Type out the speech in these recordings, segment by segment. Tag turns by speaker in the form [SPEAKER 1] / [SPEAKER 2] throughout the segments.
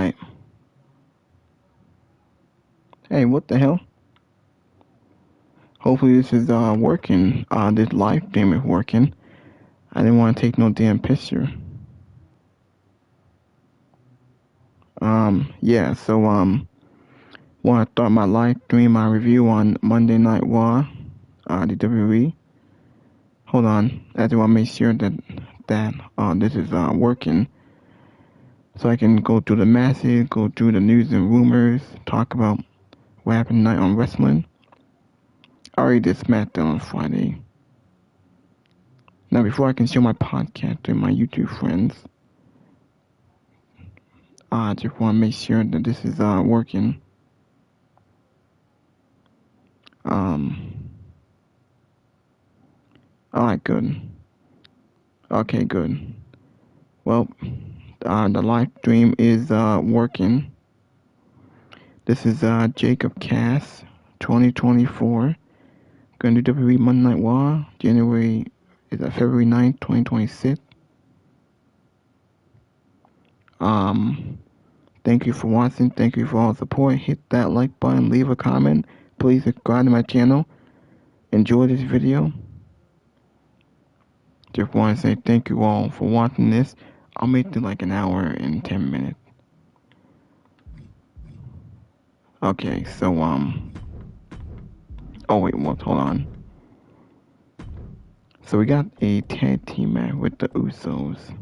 [SPEAKER 1] Alright. Hey, what the hell? Hopefully this is working. This live stream is working. I didn't want to take no damn picture. Yeah, so want to start my live stream, my review on Monday Night Raw, the WWE. Hold on, I just want to make sure that this is working, so I can go through the matches, go through the news and rumors, talk about what happened tonight on wrestling. I already did SmackDown on Friday. Now, before I can show my podcast to my YouTube friends, I just want to make sure that this is working. Alright, good. Okay, good. Well, the live stream is working. This is Jacob Cass, 2024. Going to WWE Monday Night Raw, February 9th, 2026. Thank you for watching. Thank you for all the support. Hit that like button. Leave a comment. Please subscribe to my channel. Enjoy this video. Just want to say thank you all for watching this. I'll make it like an hour and 10 minutes. Okay, so oh wait, hold on. So we got a tag team match with the Usos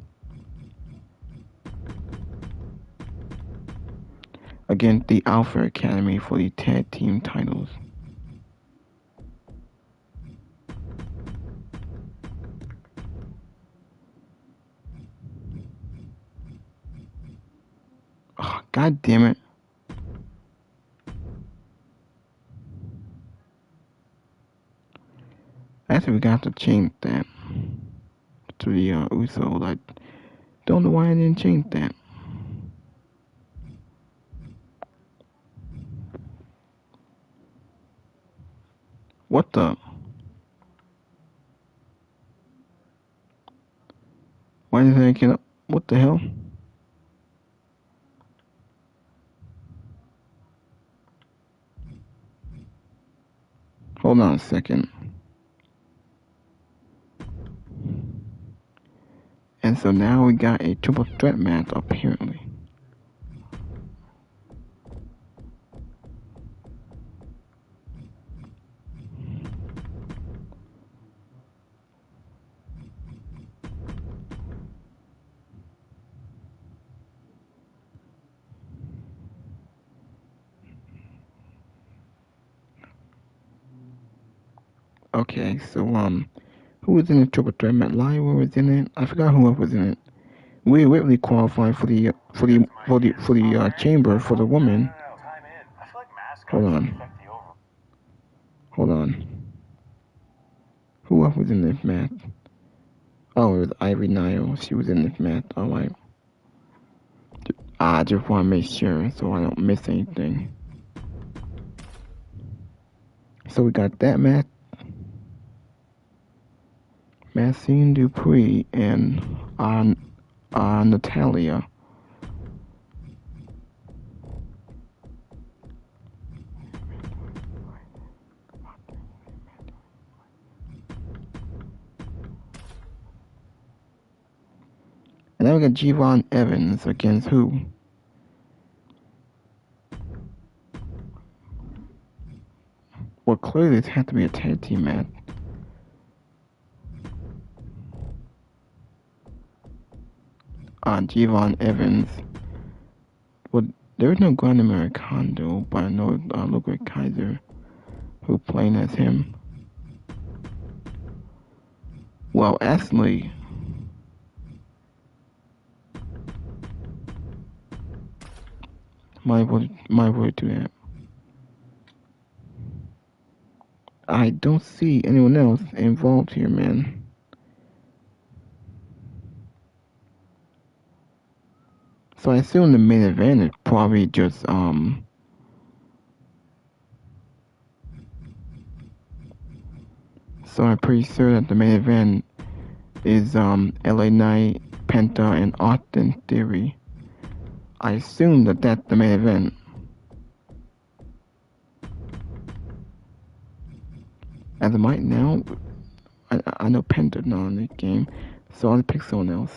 [SPEAKER 1] against the Alpha Academy for the tag team titles. Oh, God damn it. Actually, we got to change that to the Usos. I don't know why I didn't change that. What the? Why did I get up? What the hell? Hold on a second. And so now we got a triple threat match, apparently. Okay, so who was in the triple threat match? Lyra was in it. I forgot who else was in it. Rhea Ripley qualified for the chamber for the woman. Hold on. Who else was in this match? Oh, it was Ivy Nile. She was in this match. Alright. I just want to make sure so I don't miss anything. So we got that match. Maxine Dupree and Natalia. And then we got Javon Evans against who? Well, clearly this had to be a tag team match. Javon Evans. Well, there is no Grand Americano, but I know Ludwig Kaiser, who playing as him. Well, actually, my word to that. I don't see anyone else involved here, man. So I assume the main event is probably just so I'm pretty sure that the main event is LA Knight, Penta, and Austin Theory. I assume that that's the main event. As of right now, I know Penta's not on the game, so I'll pick someone else.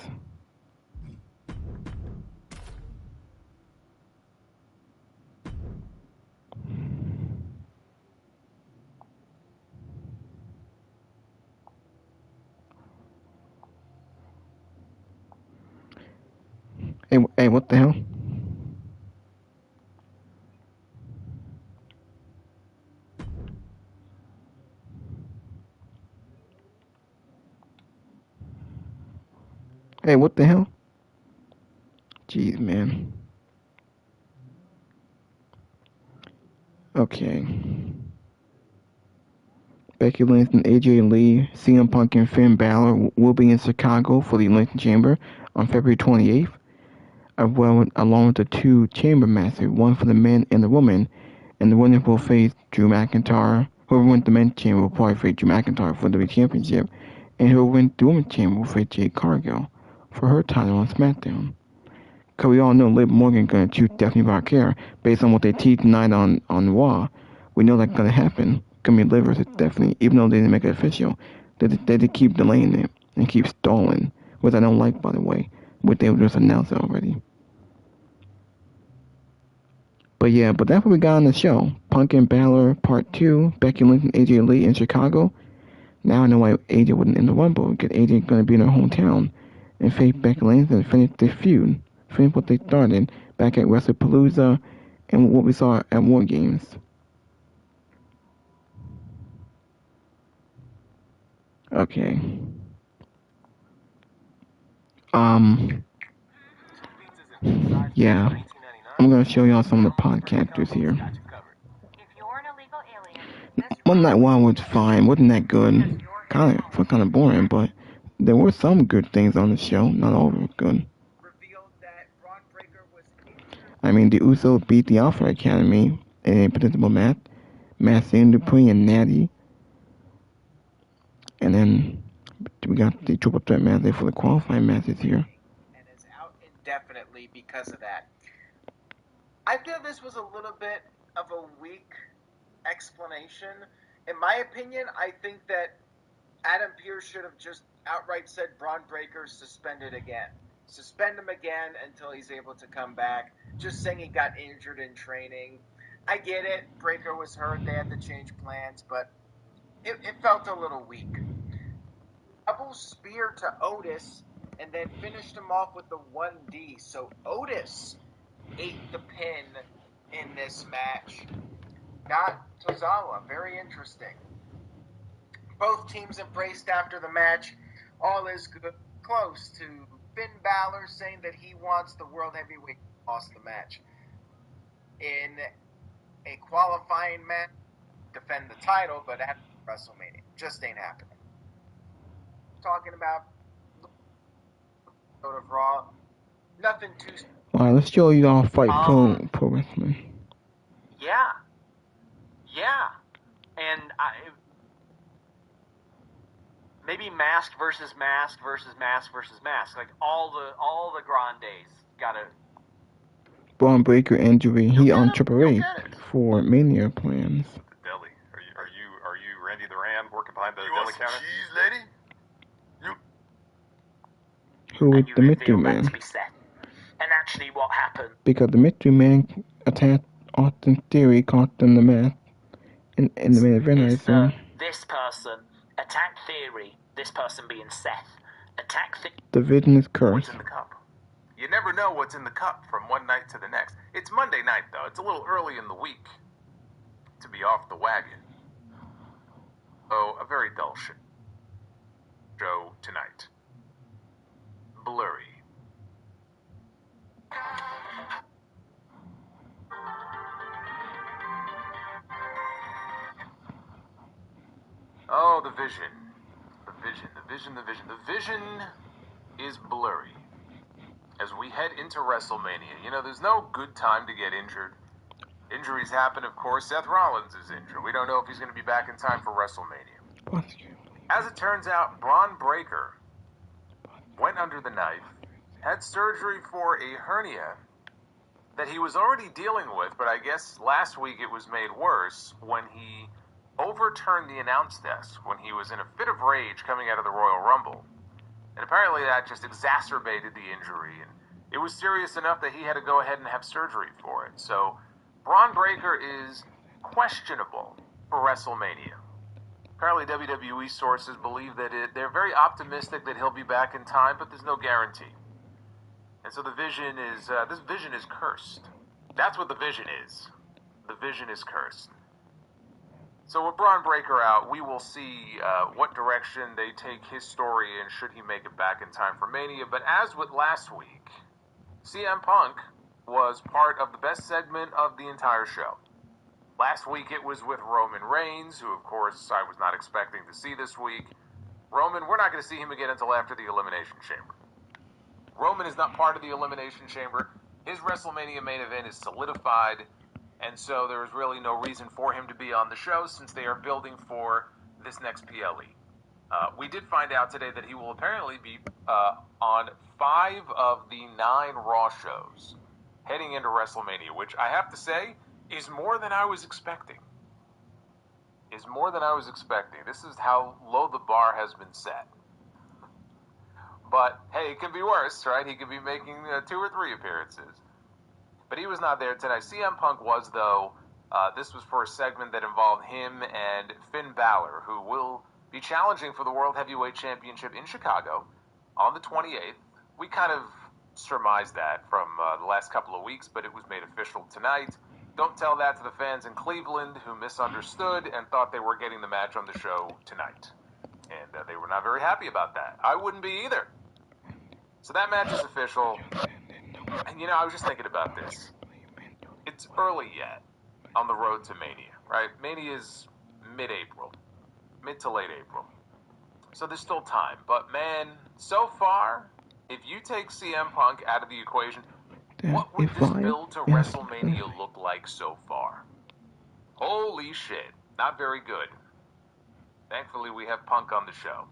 [SPEAKER 1] Hey, what the hell? Hey, what the hell? Jeez, man. Okay. Becky Lynch and AJ Lee, CM Punk and Finn Balor will be in Chicago for the Elimination Chamber on February 28th, along with the two chamber matches, one for the men and the women, and the winner will face Drew McIntyre. Whoever wins the men's chamber will probably face Drew McIntyre for the WWE Championship, and whoever wins the women's chamber will face Jade Cargill for her title on SmackDown. Because we all know Liv Morgan going to choose Stephanie Barker based on what they teased tonight on Raw. We know that's going to happen. Going to be Liv versus Stephanie, even though they didn't make it official. They keep delaying it and keep stalling, which I don't like, by the way, which they just announced already. But yeah, that's what we got on the show. Punk and Balor Part 2, Becky Lynch and AJ Lee in Chicago. Now I know why AJ wasn't in the Rumble, because AJ going to be in her hometown and face Becky Lynch and finish this feud. Finish what they started back at WrestlePalooza and what we saw at War Games. Okay. Yeah. I'm gonna show y'all some of the podcasters here. One Night One was fine, wasn't that good. Kind of boring, but there were some good things on the show. Not all of them good. I mean, the Usos beat the Alpha Academy in a predictable match. Massey Dupree and Natty. And then we got the triple threat match there for the qualifying matches here.
[SPEAKER 2] And is out indefinitely because of that. I feel this was a little bit of a weak explanation. In my opinion, I think that Adam Pearce should have just outright said Bron Breakker suspended again. Suspend him again until he's able to come back. Just saying he got injured in training. I get it. Breakker was hurt. They had to change plans, but it felt a little weak. Double spear to Otis and then finished him off with the 1D. So Otis ate the pin in this match. Not Tozawa. Very interesting. Both teams embraced after the match. All is good. Close to Finn Balor saying that he wants the World Heavyweight, lost the match. In a qualifying match, defend the title, but at WrestleMania. Just ain't happening. Talking about of Raw. Nothing too...
[SPEAKER 1] Alright, let's show you all Fight Pro Wrestling.
[SPEAKER 3] Yeah. And maybe mask versus mask versus mask versus mask. Like all the Grandes gotta.
[SPEAKER 1] Bron Breakker injury. He on Triple H for Mania plans.
[SPEAKER 4] The deli. Are you Randy the Ram working behind the deli counter? Cheese, lady.
[SPEAKER 1] Who is the Mystery Man?
[SPEAKER 3] And actually, what happened?
[SPEAKER 1] Because the Mystery Man attacked Austin Theory, cost them the match in the main event. I assume.
[SPEAKER 3] This person attack Theory. This person being Seth. Attack
[SPEAKER 1] the vision is cursed.
[SPEAKER 4] What's in the cup? You never know what's in the cup from one night to the next. It's Monday night, though. It's a little early in the week to be off the wagon. Oh, a very dull show tonight. Blurry. Oh, the vision. The vision is blurry. As we head into WrestleMania, there's no good time to get injured. Injuries happen, of course. Seth Rollins is injured. We don't know if he's going to be back in time for WrestleMania. As it turns out, Bron Breakker went under the knife, had surgery for a hernia, that he was already dealing with, but I guess last week it was made worse when he overturned the announce desk when he was in a fit of rage coming out of the Royal Rumble. And apparently that just exacerbated the injury, and it was serious enough that he had to go ahead and have surgery for it. So Bron Breakker is questionable for WrestleMania. Apparently WWE sources believe that they're very optimistic that he'll be back in time, but there's no guarantee. And so the vision is, this vision is cursed. That's what the vision is. The vision is cursed. So with Bron Breakker out, we will see what direction they take his story and should he make it back in time for Mania. But as with last week, CM Punk was part of the best segment of the entire show. Last week it was with Roman Reigns, who of course I was not expecting to see this week. Roman, we're not going to see him again until after the Elimination Chamber. Roman is not part of the Elimination Chamber. His WrestleMania main event is solidified, and so there is really no reason for him to be on the show since they are building for this next PLE. We did find out today that he will apparently be on 5 of the 9 Raw shows heading into WrestleMania, which I have to say is more than I was expecting. This is how low the bar has been set. But, hey, it can be worse, right? He could be making 2 or 3 appearances. But he was not there tonight. CM Punk was, though. This was for a segment that involved him and Finn Balor, who will be challenging for the World Heavyweight Championship in Chicago on the 28th. We kind of surmised that from the last couple of weeks, but it was made official tonight. Don't tell that to the fans in Cleveland who misunderstood and thought they were getting the match on the show tonight. And they were not very happy about that. I wouldn't be either. So that match is official. And, you know, I was just thinking about this. It's early yet on the road to Mania, right? Mania is mid-April. Mid to late April. So there's still time. But, man, so far, if you take CM Punk out of the equation, what would this build to WrestleMania look like so far? Holy shit. Not very good. Thankfully, we have Punk on the show.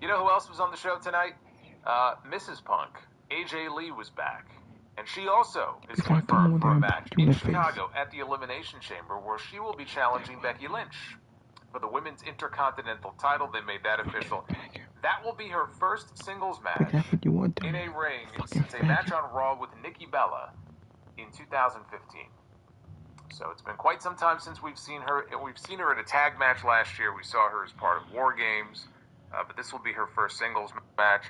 [SPEAKER 4] You know who else was on the show tonight? Mrs. Punk. AJ Lee was back. And she also is confirmed for a match in Chicago at the Elimination Chamber where she will be challenging Becky Lynch for the Women's Intercontinental title. They made that official. That will be her first singles match in a ring since a match on Raw with Nikki Bella in 2015. So it's been quite some time since we've seen her. We've seen her in a tag match last year. We saw her as part of War Games. But this will be her first singles match.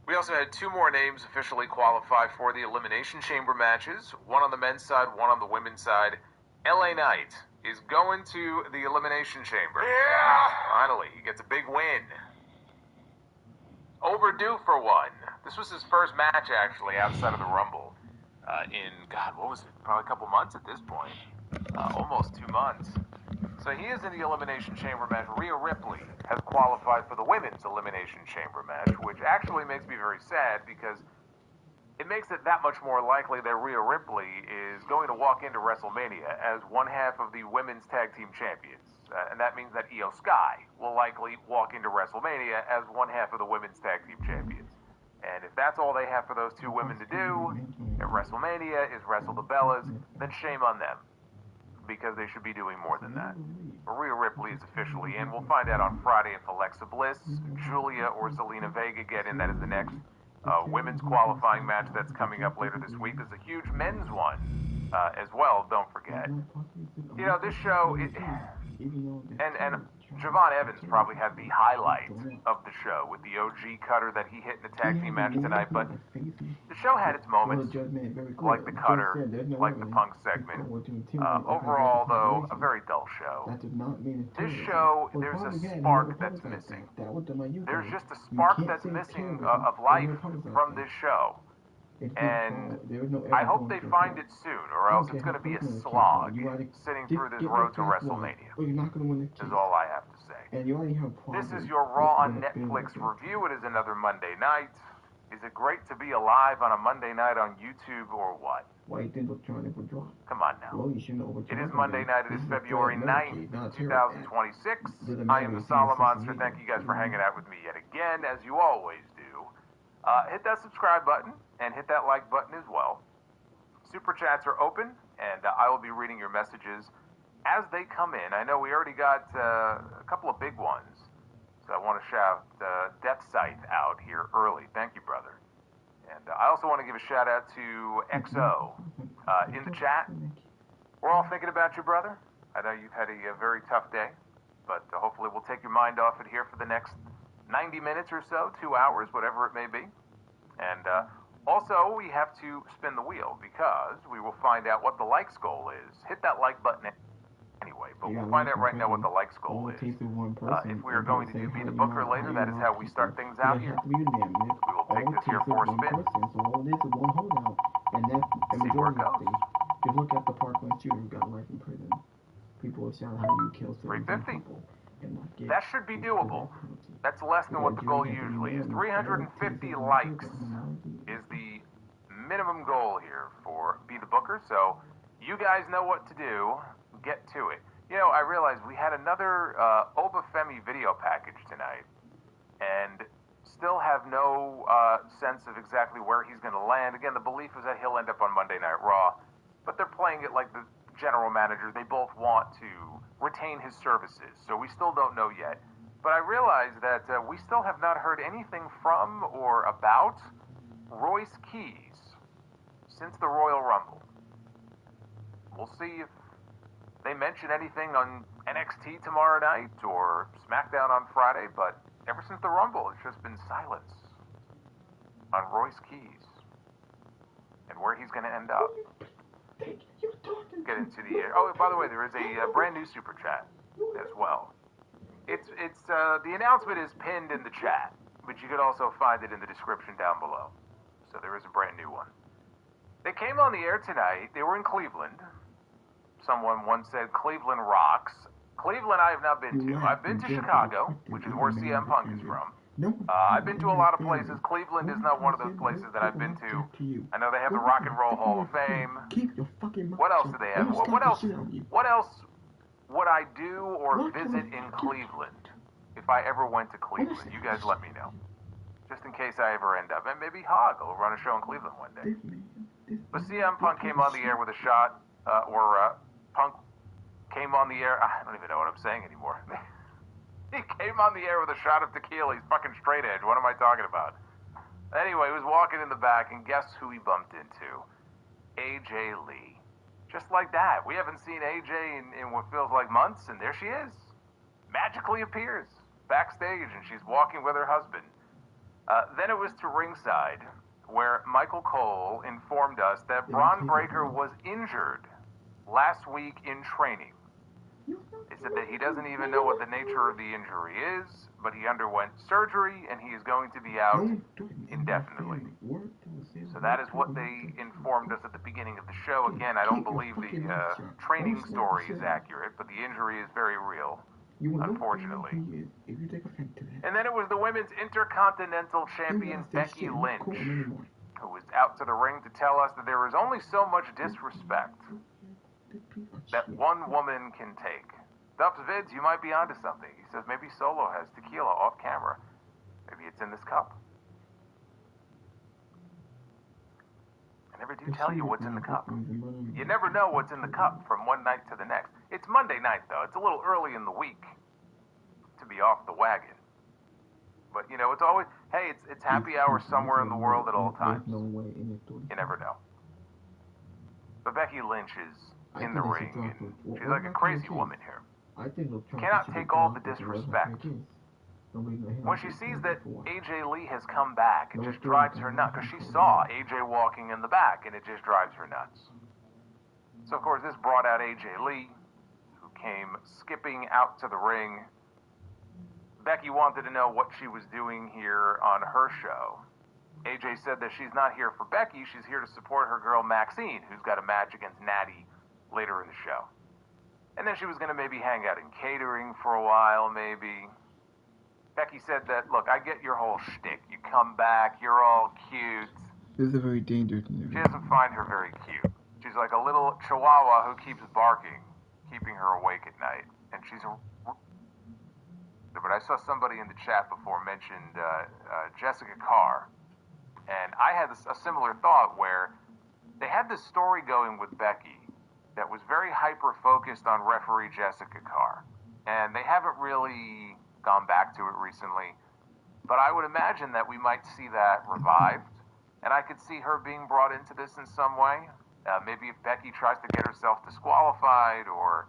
[SPEAKER 4] We also had 2 more names officially qualify for the Elimination Chamber matches. One on the men's side, one on the women's side. LA Knight is going to the Elimination Chamber. Yeah! Finally, he gets a big win. Overdue for one. This was his first match, actually, outside of the Rumble. What was it? Probably a couple months at this point. Almost 2 months. So he is in the Elimination Chamber match. Rhea Ripley has qualified for the Women's Elimination Chamber match, which actually makes me very sad because it makes it that much more likely that Rhea Ripley is going to walk into WrestleMania as one half of the Women's Tag Team Champions. And that means that Io Sky will likely walk into WrestleMania as one half of the Women's Tag Team Champions. And if that's all they have for those 2 women to do at WrestleMania is wrestle the Bellas, then shame on them. Because they should be doing more than that. Rhea Ripley is officially in. We'll find out on Friday if Alexa Bliss, Julia, or Zelina Vega get in. That is the next women's qualifying match that's coming up later this week. There's a huge men's one as well, don't forget. You know, this show, and Javon Evans probably had the highlight of the show with the OG cutter that he hit in the tag team match tonight, but the show had its moments, like the cutter, like the Punk segment. Overall, though, a very dull show. This show, there's a spark that's missing. There's just a spark that's missing of life from this show. And I hope they find it soon, or else it's going to be a slog sitting through this road to WrestleMania. Is all I have to say. This is your Raw on Netflix review. It is another Monday night. Is it great to be alive on a Monday night on YouTube or what? Come on now. It is Monday night. It is February 9th, 2026. I am the Solid Monster. Thank you guys for hanging out with me yet again, as you always do. Hit that subscribe button and hit that like button as well. Super Chats are open, and I will be reading your messages as they come in. I know we already got a couple of big ones, so I want to shout Death Sight out here early. Thank you, brother. And I also want to give a shout out to XO in the chat. We're all thinking about you, brother. I know you've had a very tough day, but hopefully we'll take your mind off it here for the next 90 minutes or so, 2 hours, whatever it may be. And also, we have to spin the wheel because we will find out what the likes goal is. Hit that like button anyway, but we'll find out right now what the likes goal is. If we are going to do Be the Booker later, that is how we start things out here. We will take this here for a spin. See where it goes.
[SPEAKER 1] If you look at the Parkland shooter, got life in prison. People will shout how you kill
[SPEAKER 4] 350. That should be doable. That's less than what the goal usually is. 350 likes is the minimum goal here for Be the Booker, so you guys know what to do. Get to it. You know, I realized we had another Obafemi video package tonight, and still have no sense of exactly where he's going to land. Again, the belief is that he'll end up on Monday Night Raw, but they're playing it like the general manager. They both want to retain his services, so we still don't know yet. But I realized that we still have not heard anything from or about Royce Keys since the Royal Rumble. We'll see if they mention anything on NXT tomorrow night or SmackDown on Friday, but ever since the Rumble, it's just been silence on Royce Keys and where he's going to end up. Get into the air. Oh, by the way, there is a brand new super chat as well. It's the announcement is pinned in the chat, but you could also find it in the description down below. So there is a brand new one. They came on the air tonight. They were in Cleveland. Someone once said Cleveland rocks. Cleveland I have not been to. I've been to Chicago, which is where CM Punk is from. I've been to a lot of places. Cleveland is not one of those places that I've been to. I know they have the Rock and Roll Hall of Fame. What else do they have? What else would I do or visit in Cleveland if I ever went to Cleveland? You guys let me know. Just in case I ever end up. And maybe Hogg will run a show in Cleveland one day. But CM Punk came on the air with a shot, Punk came on the air. I don't even know what I'm saying anymore. He came on the air with a shot of tequila. He's fucking straight edge. What am I talking about? Anyway, he was walking in the back, and guess who he bumped into? AJ Lee. Just like that. We haven't seen AJ in what feels like months, and there she is. Magically appears backstage, and she's walking with her husband. Then it was to ringside, where Michael Cole informed us that Bron Breakker was injured last week in training. They said that he doesn't even know what the nature of the injury is, but he underwent surgery and he is going to be out indefinitely. So that is what they informed us at the beginning of the show. Again, I don't believe the training story is accurate, but the injury is very real, unfortunately. And then it was the Women's Intercontinental Champion Becky Lynch, who was out to the ring to tell us that there is only so much disrespect that one woman can take. Duff's Vids, you might be onto something. He says maybe Solo has tequila off camera. Maybe it's in this cup. I never do tell you what's in the cup. You never know what's in the cup from one night to the next. It's Monday night, though. It's a little early in the week to be off the wagon. But, you know, it's always, hey, it's happy hour somewhere in the world at all times. You never know. But Becky Lynch is in the ring, and she's like a crazy woman here. Cannot take all the disrespect. When she sees that AJ Lee has come back, it just drives her nuts, because she saw AJ walking in the back, and it just drives her nuts. So, of course, this brought out AJ Lee, who came skipping out to the ring. Becky wanted to know what she was doing here on her show. AJ said that she's not here for Becky, she's here to support her girl Maxine, who's got a match against Natty later in the show. And then she was going to maybe hang out in catering for a while, maybe. Becky said that, look, I get your whole shtick. You come back, you're all cute.
[SPEAKER 1] This is a very dangerous interview.
[SPEAKER 4] She doesn't find her very cute. She's like a little chihuahua who keeps barking, keeping her awake at night. And she's a... But I saw somebody in the chat before mentioned Jessica Carr. And I had a similar thought where they had this story going with Becky that was very hyper-focused on referee Jessica Carr. And they haven't really gone back to it recently. But I would imagine that we might see that revived. And I could see her being brought into this in some way. Maybe if Becky tries to get herself disqualified or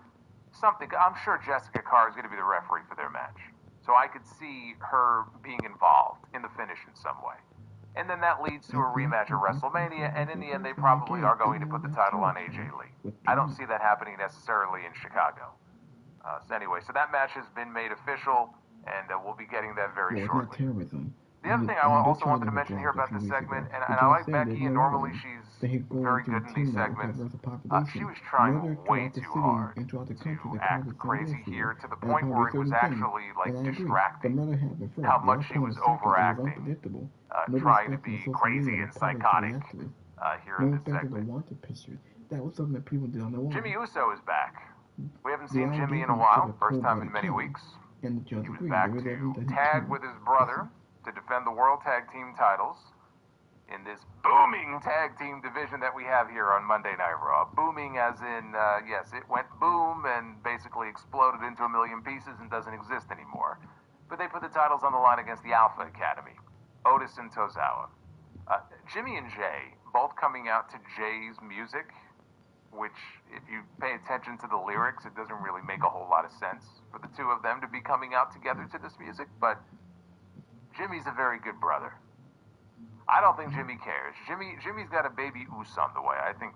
[SPEAKER 4] something. I'm sure Jessica Carr is going to be the referee for their match. So I could see her being involved in the finish in some way. And then that leads to a rematch at WrestleMania, and in the end they probably are going to put the title on AJ Lee. I don't see that happening necessarily in Chicago. So anyway, so that match has been made official, and we'll be getting that very shortly. The other thing I also wanted to mention here about this segment, and I like Becky, and normally she's very good in these segments, she was trying way too hard to act crazy here, to the point where it was actually, like, distracting how much she was overacting, trying to be crazy and psychotic here in this segment. Jimmy Uso is back. We haven't seen Jimmy in a while, first time in many weeks. He was back to tag with his brother to defend the World Tag Team titles in this booming tag team division that we have here on Monday Night Raw. Booming as in, yes, it went boom and basically exploded into a million pieces and doesn't exist anymore. But they put the titles on the line against the Alpha Academy, Otis and Tozawa. Jimmy and Jay both coming out to Jay's music, which, if you pay attention to the lyrics, it doesn't really make a whole lot of sense for the two of them to be coming out together to this music, but Jimmy's a very good brother. I don't think Jimmy cares. Jimmy's got a baby Uso on the way. I think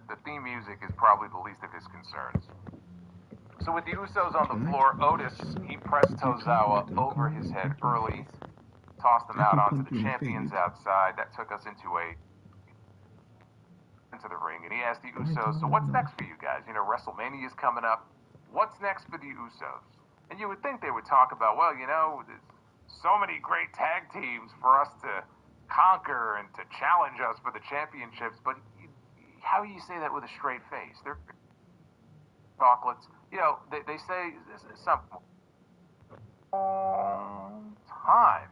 [SPEAKER 4] the theme music is probably the least of his concerns. So with the Usos on the floor, Otis, he pressed Tozawa over his head early, tossed him out onto the champions outside. That took us into the ring, and he asked the Usos, so what's next for you guys? You know, WrestleMania is coming up. What's next for the Usos? And you would think they would talk about, well, you know, there's so many great tag teams for us to conquer and to challenge us for the championships, but how do you say that with a straight face? They're chocolates. You know, they say something. All time.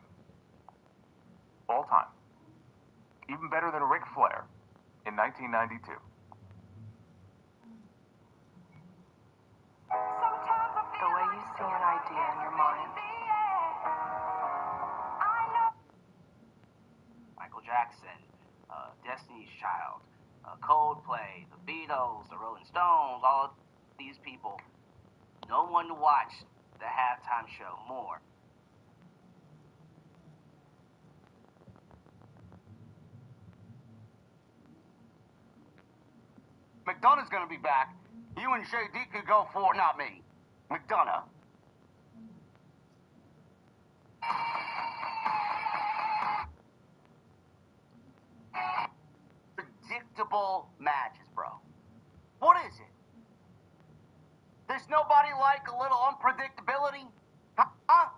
[SPEAKER 4] Even better than Ric Flair in 1992.
[SPEAKER 5] The way you see an idea in your mind.
[SPEAKER 6] Michael Jackson, Destiny's Child, Coldplay, the Beatles, the Rolling Stones, all of these people. No one watched the halftime show more. McDonough's gonna be back. You and JD could go for, not me. McDonough. Predictable matches, bro. What is it? There's nobody like a little unpredictability? Huh?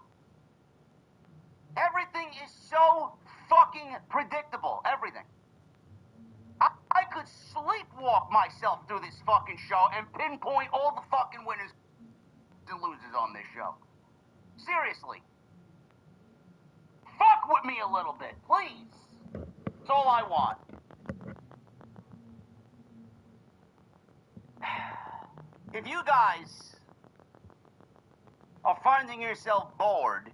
[SPEAKER 6] Everything is so fucking predictable. Everything. I could sleepwalk myself through this fucking show and pinpoint all the fucking winners and losers on this show. Seriously. Fuck with me a little bit, please. That's all I want. If you guys are finding yourself bored,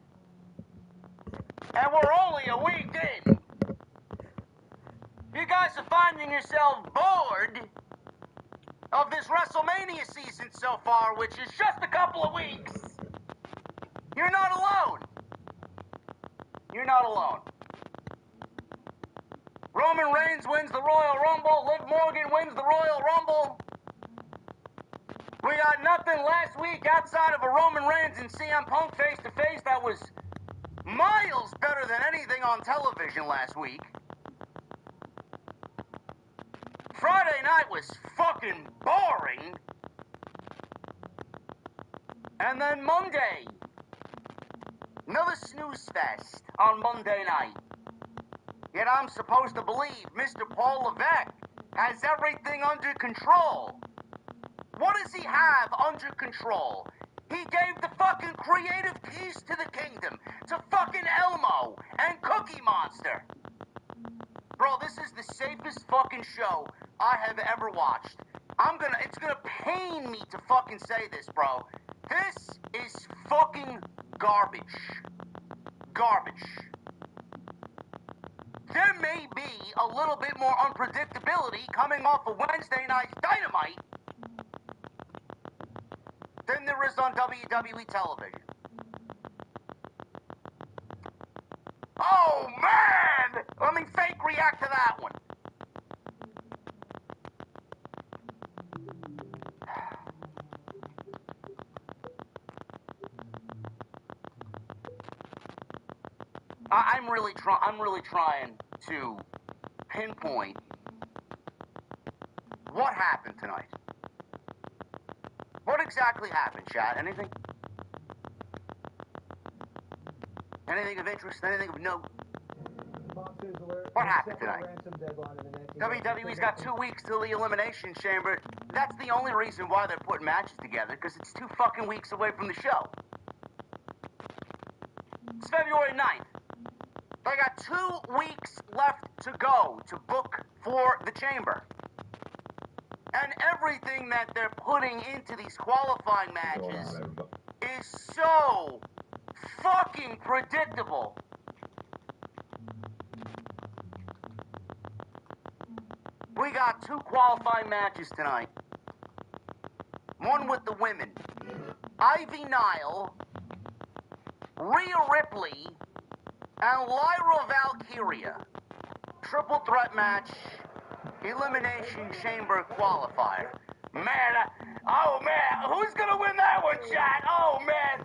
[SPEAKER 6] and we're only a week in, if you guys are finding yourself bored of this WrestleMania season so far, which is just a couple of weeks, you're not alone. You're not alone. Roman Reigns wins the Royal Rumble. Liv Morgan wins the Royal Rumble. We got nothing last week outside of a Roman Reigns and CM Punk face-to-face that was miles better than anything on television last week. Friday night was fucking boring. And then Monday, another snooze fest on Monday night. Yet I'm supposed to believe Mr. Paul Levesque has everything under control. What does he have under control? He gave the fucking creative keys to the kingdom to fucking Elmo and Cookie Monster. Bro, this is the safest fucking show I have ever watched. It's gonna pain me to fucking say this, bro. This is fucking garbage. Garbage. There may be a little bit more unpredictability coming off of Wednesday night's Dynamite than there is on WWE television. Oh, man! Let me fake react to that one. I'm really trying to pinpoint what happened tonight. What exactly happened, chat? Anything? Anything of interest? Anything of note? What happened tonight? WWE's got 2 weeks till the Elimination Chamber. That's the only reason why they're putting matches together, because it's 2 fucking weeks away from the show. It's February 9th. They got 2 weeks left to go to book for the Chamber. And everything that they're putting into these qualifying matches is so fucking predictable. We got 2 qualifying matches tonight. One with the women. Ivy Nile, Rhea Ripley, and Lyra Valkyria. Triple threat match, Elimination Chamber qualifier. Man, oh man, who's gonna win that one, chat? Oh man,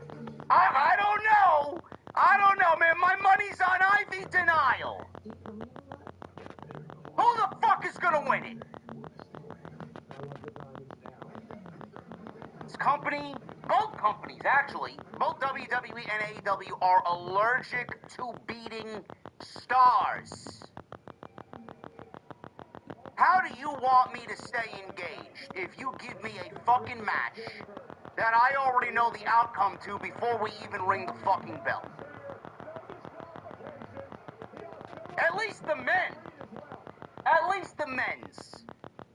[SPEAKER 6] I don't know. I don't know, man. My money's on Ivy Denial. Who the fuck is gonna win it? This company, both companies actually, both WWE and AEW are allergic to beating stars. How do you want me to stay engaged if you give me a fucking match that I already know the outcome to before we even ring the fucking bell? At least the men. At least the men's.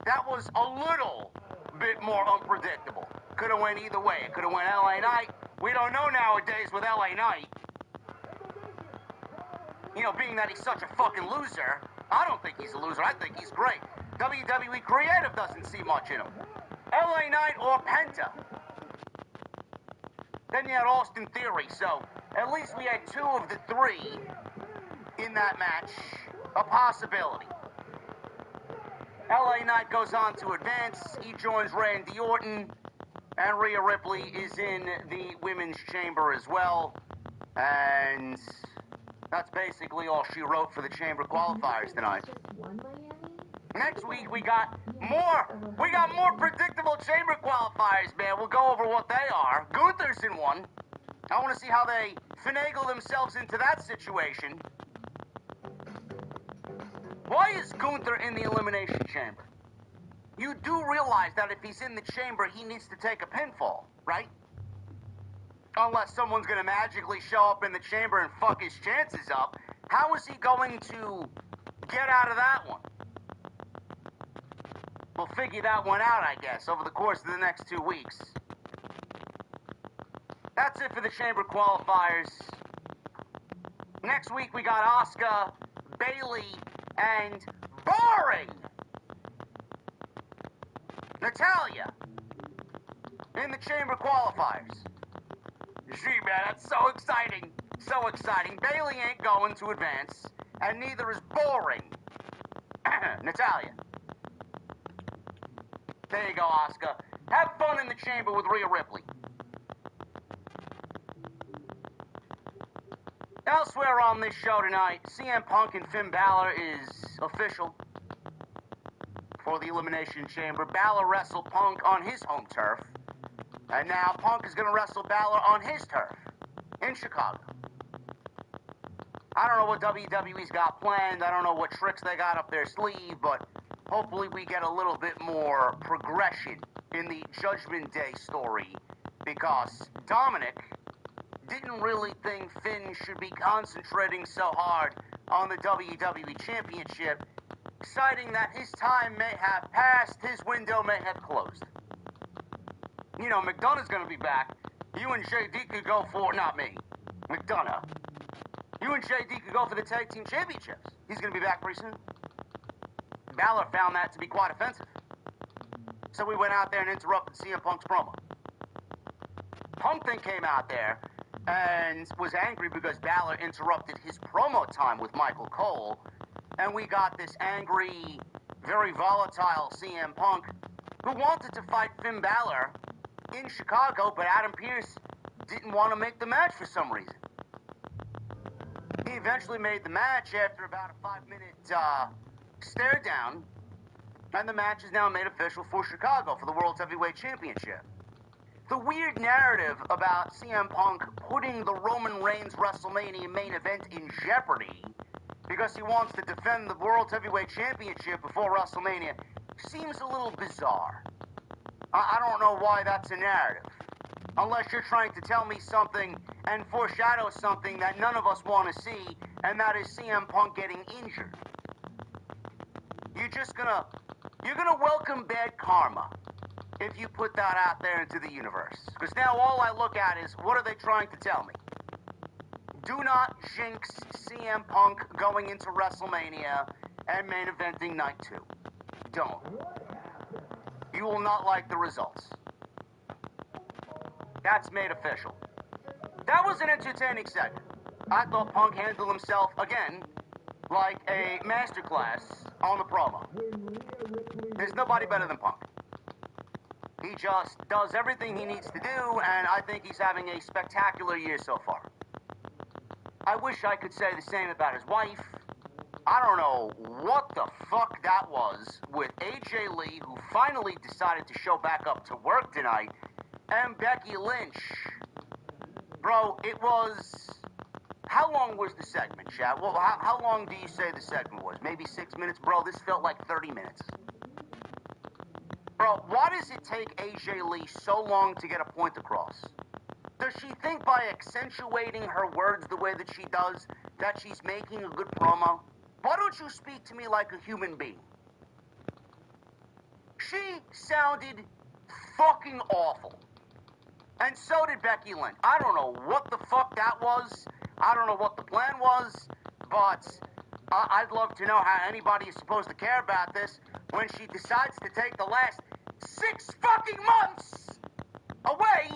[SPEAKER 6] That was a little bit more unpredictable. Could have went either way. It could have went LA Knight. We don't know nowadays with LA Knight. You know, being that he's such a fucking loser, I don't think he's a loser. I think he's great. WWE Creative doesn't see much in him. LA Knight or Penta. Then you had Austin Theory, so at least we had 2 of the 3 in that match. A possibility. LA Knight goes on to advance. He joins Randy Orton. And Rhea Ripley is in the Women's Chamber as well. And that's basically all she wrote for the Chamber qualifiers tonight. Next week we got more predictable Chamber qualifiers, man. We'll go over what they are. Gunther's in one. I want to see how they finagle themselves into that situation. Why is Gunther in the Elimination Chamber? You do realize that if he's in the chamber, he needs to take a pinfall, right? Unless someone's going to magically show up in the chamber and fuck his chances up. How is he going to get out of that one? We'll figure that one out, I guess, over the course of the next 2 weeks. That's it for the chamber qualifiers. Next week we got Asuka, Bayley, and boring Natalya in the chamber qualifiers. Gee, man, that's so exciting. So exciting. Bayley ain't going to advance, and neither is boring Natalya. There you go, Asuka. Have fun in the chamber with Rhea Ripley. Elsewhere on this show tonight, CM Punk and Finn Balor is official for the Elimination Chamber. Balor wrestled Punk on his home turf, and now Punk is going to wrestle Balor on his turf in Chicago. I don't know what WWE's got planned. I don't know what tricks they got up their sleeve, but hopefully we get a little bit more progression in the Judgment Day story, because Dominic didn't really think Finn should be concentrating so hard on the WWE Championship. citing that his time may have passed, his window may have closed. You know, McDonough's gonna be back. You and JD could go for, not me, McDonough. You and JD could go for the tag team championships. He's gonna be back pretty soon. Balor found that to be quite offensive. So we went out there and interrupted CM Punk's promo. Punk then came out there and was angry because Balor interrupted his promo time with Michael Cole. And we got this angry, very volatile CM Punk who wanted to fight Finn Balor in Chicago, but Adam Pearce didn't want to make the match for some reason. He eventually made the match after about a 5-minute stare down, and the match is now made official for Chicago for the World Heavyweight Championship. The weird narrative about CM Punk putting the Roman Reigns WrestleMania main event in jeopardy because he wants to defend the World Heavyweight Championship before WrestleMania seems a little bizarre. I don't know why that's a narrative. Unless you're trying to tell me something and foreshadow something that none of us want to see, and that is CM Punk getting injured. You're gonna welcome bad karma if you put that out there into the universe. Because now all I look at is, what are they trying to tell me? Do not jinx CM Punk going into WrestleMania and main eventing night 2. Don't. You will not like the results. That's made official. That was an entertaining segment. I thought Punk handled himself, again, like a masterclass on the promo. There's nobody better than Punk. He just does everything he needs to do, and I think he's having a spectacular year so far. I wish I could say the same about his wife. I don't know what the fuck that was with AJ Lee, who finally decided to show back up to work tonight, and Becky Lynch. Bro, it was... How long was the segment, chat? Well, how long do you say the segment was? Maybe 6 minutes? Bro, this felt like 30 minutes. Bro, why does it take AJ Lee so long to get a point across? Does she think by accentuating her words the way that she does, that she's making a good promo? Why don't you speak to me like a human being? She sounded fucking awful. And so did Becky Lynch. I don't know what the fuck that was. I don't know what the plan was. But I'd love to know how anybody is supposed to care about this when she decides to take the last 6 fucking months away.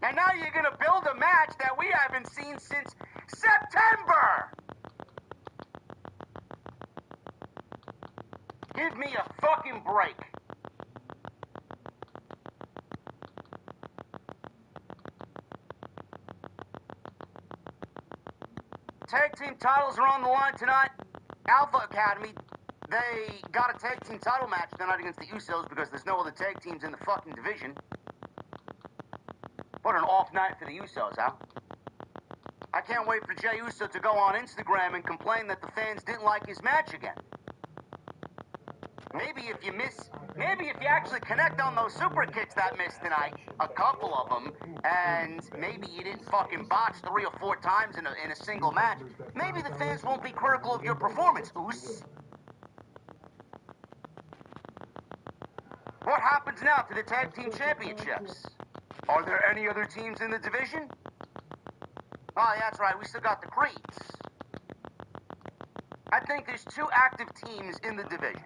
[SPEAKER 6] And now you're gonna build a match that we haven't seen since September. Give me a fucking break. Tag team titles are on the line tonight. Alpha Academy, they got a tag team title match tonight against the Usos because there's no other tag teams in the fucking division. What an off night for the Usos, huh? I can't wait for Jey Uso to go on Instagram and complain that the fans didn't like his match again. Maybe if you actually connect on those super kicks that missed tonight, a couple of them, and maybe you didn't fucking botch 3 or 4 times in a single match, maybe the fans won't be critical of your performance, Oos. What happens now to the tag team championships? Are there any other teams in the division? Oh, yeah, that's right, we still got the Creeds. I think there's 2 active teams in the division.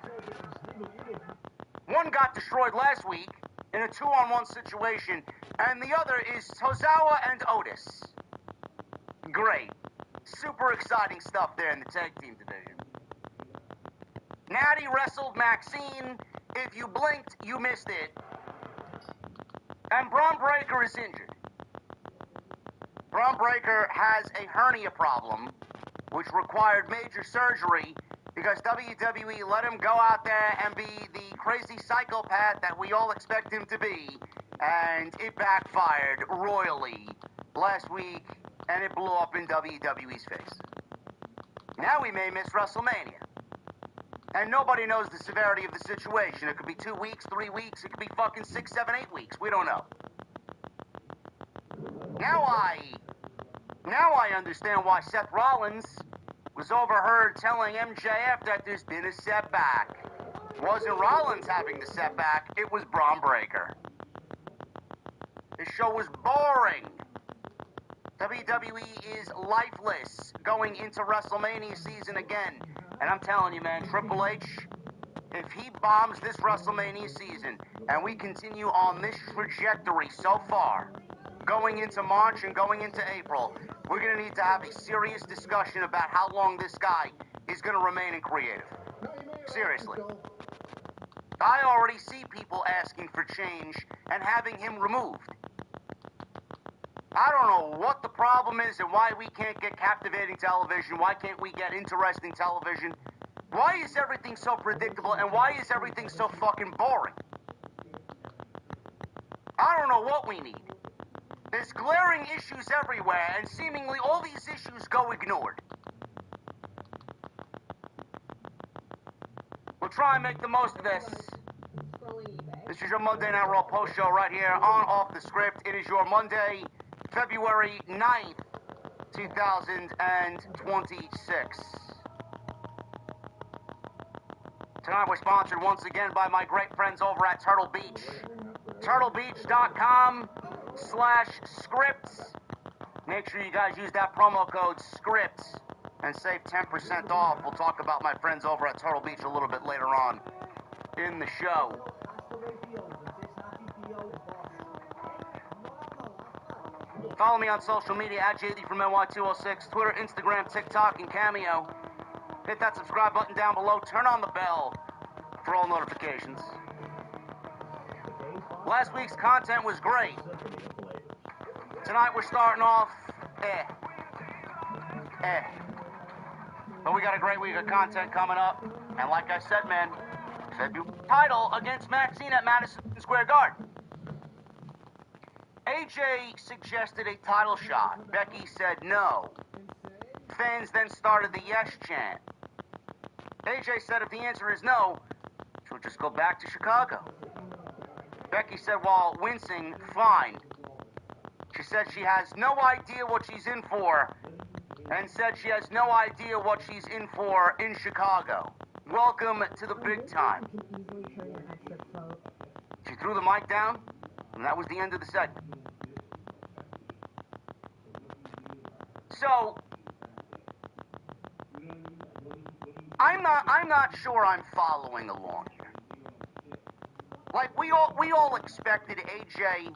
[SPEAKER 6] One got destroyed last week in a 2-on-1 situation, and the other is Tozawa and Otis. Great. Super exciting stuff there in the tag team division. Natty wrestled Maxine. If you blinked, you missed it. And Bron Breakker is injured. Bron Breakker has a hernia problem, which required major surgery because WWE let him go out there and be the crazy psychopath that we all expect him to be, and it backfired royally last week, and it blew up in WWE's face. Now we may miss WrestleMania. And nobody knows the severity of the situation. It could be 2 weeks, 3 weeks, it could be fucking 6, 7, 8 weeks. We don't know. Now I understand why Seth Rollins was overheard telling MJF that there's been a setback. It wasn't Rollins having the setback, it was Bron Breakker. The show was boring. WWE is lifeless going into WrestleMania season again. And I'm telling you, man, Triple H, if he bombs this WrestleMania season and we continue on this trajectory so far, going into March and going into April, we're going to need to have a serious discussion about how long this guy is going to remain in creative. Seriously. I already see people asking for change and having him removed. I don't know what the problem is and why we can't get captivating television. Why can't we get interesting television? Why is everything so predictable and why is everything so fucking boring? I don't know what we need. There's glaring issues everywhere and seemingly all these issues go ignored. We'll try and make the most of this. This is your Monday Night Raw post show right here on Off the Script. It is your Monday, February 9th, 2026. Tonight we're sponsored once again by my great friends over at Turtle Beach. TurtleBeach.com/scripts. Make sure you guys use that promo code SCRIPTS and save 10% off. We'll talk about my friends over at Turtle Beach a little bit later on in the show. Follow me on social media at JD from NY206, Twitter, Instagram, TikTok, and Cameo. Hit that subscribe button down below. Turn on the bell for all notifications. Last week's content was great. Tonight we're starting off, But we got a great week of content coming up. And like I said, man, February title against Maxine at Madison Square Garden. AJ suggested a title shot. Becky said no. Fans then started the yes chant. AJ said if the answer is no, she'll just go back to Chicago. Becky said while wincing, fine. She said she has no idea what she's in for, and said she has no idea what she's in for in Chicago. Welcome to the big time. She threw the mic down, and that was the end of the segment. So, I'm not sure I'm following along here. Like, we all expected AJ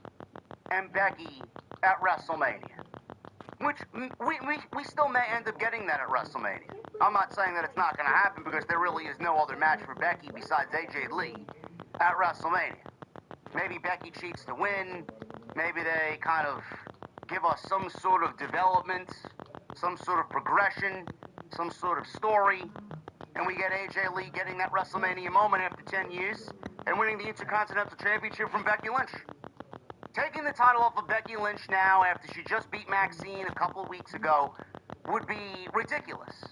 [SPEAKER 6] and Becky at WrestleMania. Which, we still may end up getting that at WrestleMania. I'm not saying that it's not going to happen because there really is no other match for Becky besides AJ Lee at WrestleMania. Maybe Becky cheats to win. Maybe they kind of give us some sort of development, some sort of progression, some sort of story, and we get AJ Lee getting that WrestleMania moment after 10 years and winning the Intercontinental Championship from Becky Lynch. Taking the title off of Becky Lynch now after she just beat Maxine a couple of weeks ago would be ridiculous.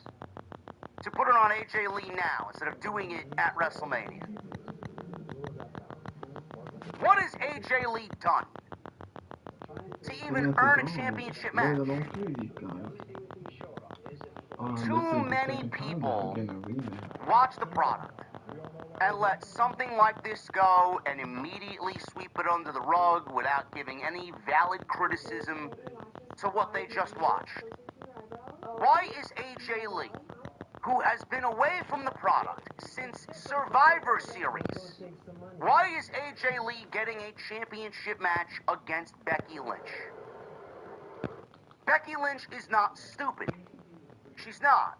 [SPEAKER 6] To put it on AJ Lee now instead of doing it at WrestleMania. What has AJ Lee done to even earn a championship match? Too many people watch the product and let something like this go and immediately sweep it under the rug without giving any valid criticism to what they just watched. Why is AJ Lee, who has been away from the product since Survivor Series, why is AJ Lee getting a championship match against Becky Lynch? Becky Lynch is not stupid. She's not.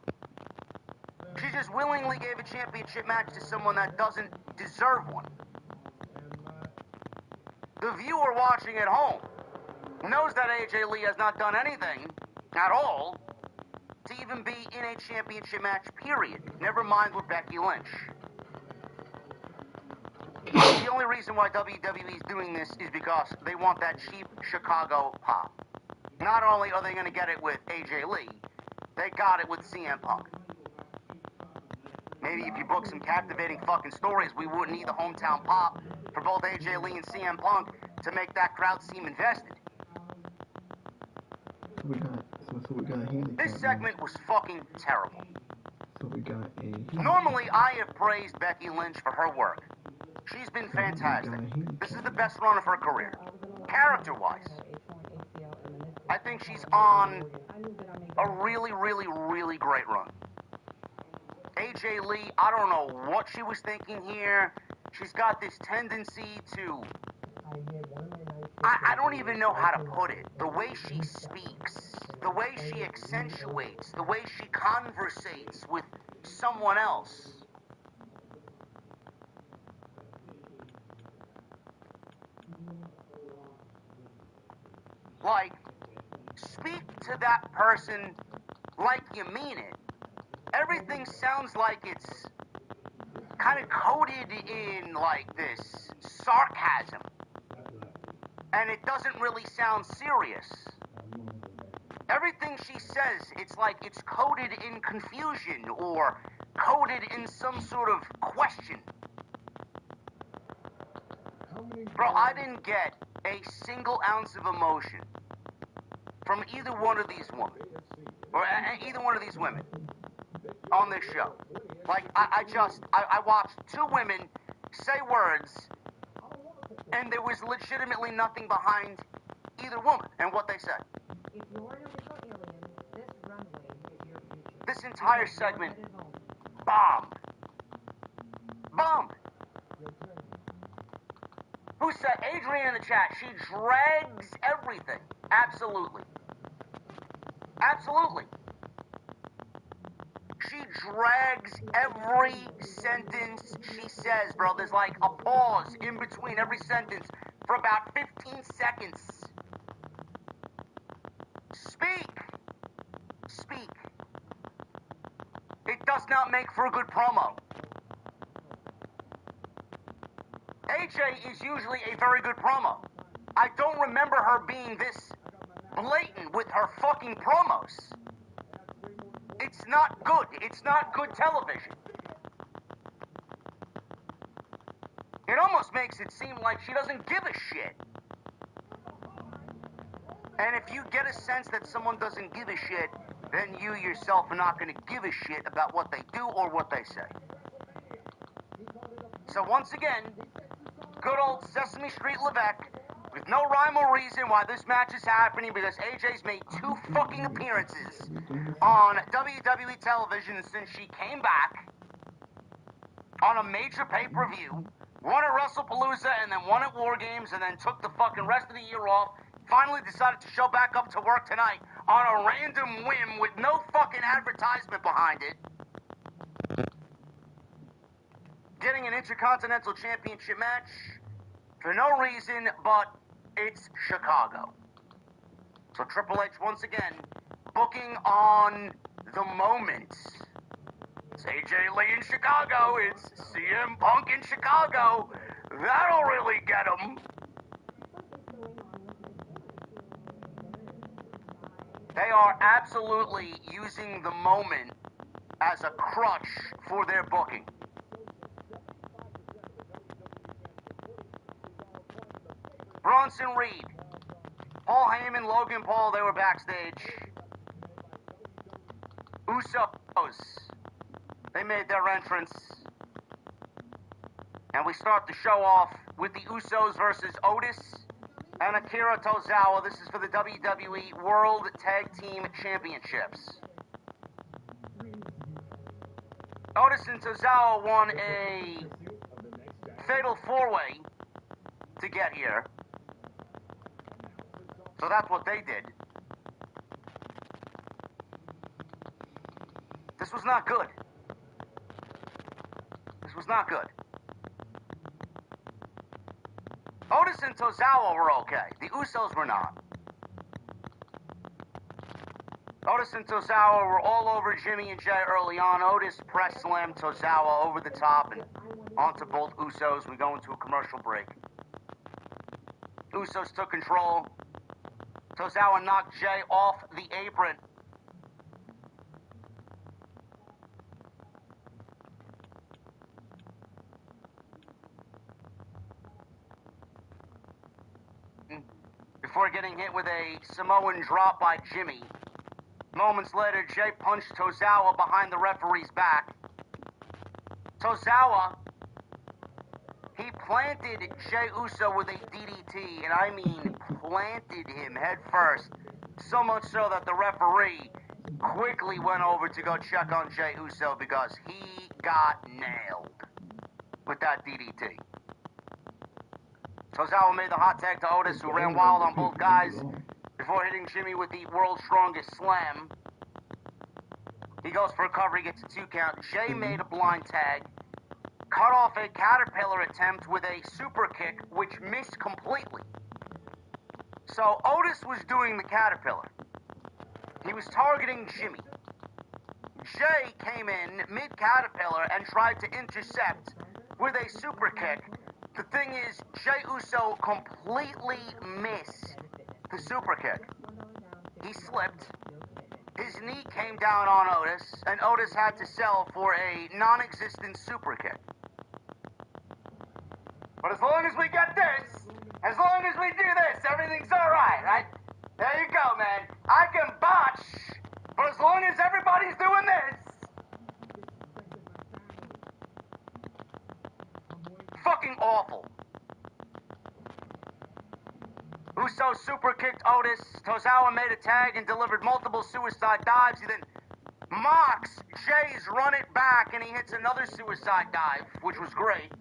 [SPEAKER 6] She just willingly gave a championship match to someone that doesn't deserve one. The viewer watching at home knows that AJ Lee has not done anything at all to even be in a championship match, period. Never mind with Becky Lynch. The only reason why WWE is doing this is because they want that cheap Chicago pop. Not only are they going to get it with AJ Lee, they got it with CM Punk. Maybe if you book some captivating fucking stories, we wouldn't need the hometown pop for both AJ Lee and CM Punk to make that crowd seem invested.
[SPEAKER 1] So we got a handicap
[SPEAKER 6] This segment was fucking terrible.
[SPEAKER 1] So we got a.
[SPEAKER 6] Normally, I have praised Becky Lynch for her work. She's been fantastic. This is the best run of her career. Character-wise, I think she's on a really, really, really great run. AJ Lee, I don't know what she was thinking here. She's got this tendency to... I don't even know how to put it. The way she speaks, the way she accentuates, the way she conversates with someone else. Like, speak to that person like you mean it. Everything sounds like it's kind of coated in, like, this sarcasm. And it doesn't really sound serious. Everything she says, it's like it's coded in confusion or coded in some sort of question. Bro, I didn't get a single ounce of emotion from either one of these women, or either one of these women on this show. Like, I watched two women say words, and there was legitimately nothing behind either woman and what they said. This entire segment bombed. Bombed. Who said? Adrian in the chat. She drags everything. Absolutely. Absolutely. She drags every sentence she says, bro. There's like a pause in between every sentence for about 15 seconds. Speak. Speak. It does not make for a good promo. AJ is usually a very good promo. I don't remember her being this blatant with her fucking promos. It's not good. It's not good television. It almost makes it seem like she doesn't give a shit. And if you get a sense that someone doesn't give a shit, then you yourself are not going to give a shit about what they do or what they say. So once again, good old Sesame Street Levesque, with no rhyme or reason why this match is happening, because AJ's made 2 fucking appearances on WWE television since she came back on a major pay-per-view, won at WrestlePalooza and then won at War Games and then took the fucking rest of the year off, finally decided to show back up to work tonight on a random whim with no fucking advertisement behind it. Getting an Intercontinental Championship match for no reason, but it's Chicago. So Triple H once again booking on the moment. It's AJ Lee in Chicago. It's CM Punk in Chicago. That'll really get him. They are absolutely using the moment as a crutch for their booking. Bronson Reed, Paul Heyman, Logan Paul, they were backstage. Usos, they made their entrance. And we start the show off with the Usos versus Otis and Akira Tozawa. This is for the WWE World Tag Team Championships. Otis and Tozawa won a fatal 4-way to get here. So that's what they did. This was not good. This was not good. Otis and Tozawa were okay. The Usos were not. Otis and Tozawa were all over Jimmy and Jay early on. Otis press slammed Tozawa over the top and onto both Usos. We go into a commercial break. Usos took control. Tozawa knocked Jay off the apron. Before getting hit with a Samoan drop by Jimmy. Moments later, Jay punched Tozawa behind the referee's back. Tozawa, he planted Jey Uso with a DDT, and I mean planted him head first. So much so that the referee quickly went over to go check on Jey Uso because he got nailed with that DDT. Tozawa made the hot tag to Otis, who ran wild on both guys before hitting Jimmy with the world's strongest slam. He goes for a cover, he gets a 2 count. Jay made a blind tag, cut off a caterpillar attempt with a super kick, which missed completely. So Otis was doing the caterpillar. He was targeting Jimmy. Jay came in mid-caterpillar and tried to intercept with a super kick. The thing is, Jey Uso completely missed the super kick. He slipped. His knee came down on Otis, and Otis had to sell for a non-existent super kick. But as long as we get this, as long as we do this, everything's alright, right? There you go, man. I can botch, but as long as everybody's doing this. Fucking awful. Uso super kicked Otis. Tozawa made a tag and delivered multiple suicide dives. He then mocks Jay's run it back, and he hits another suicide dive, which was great.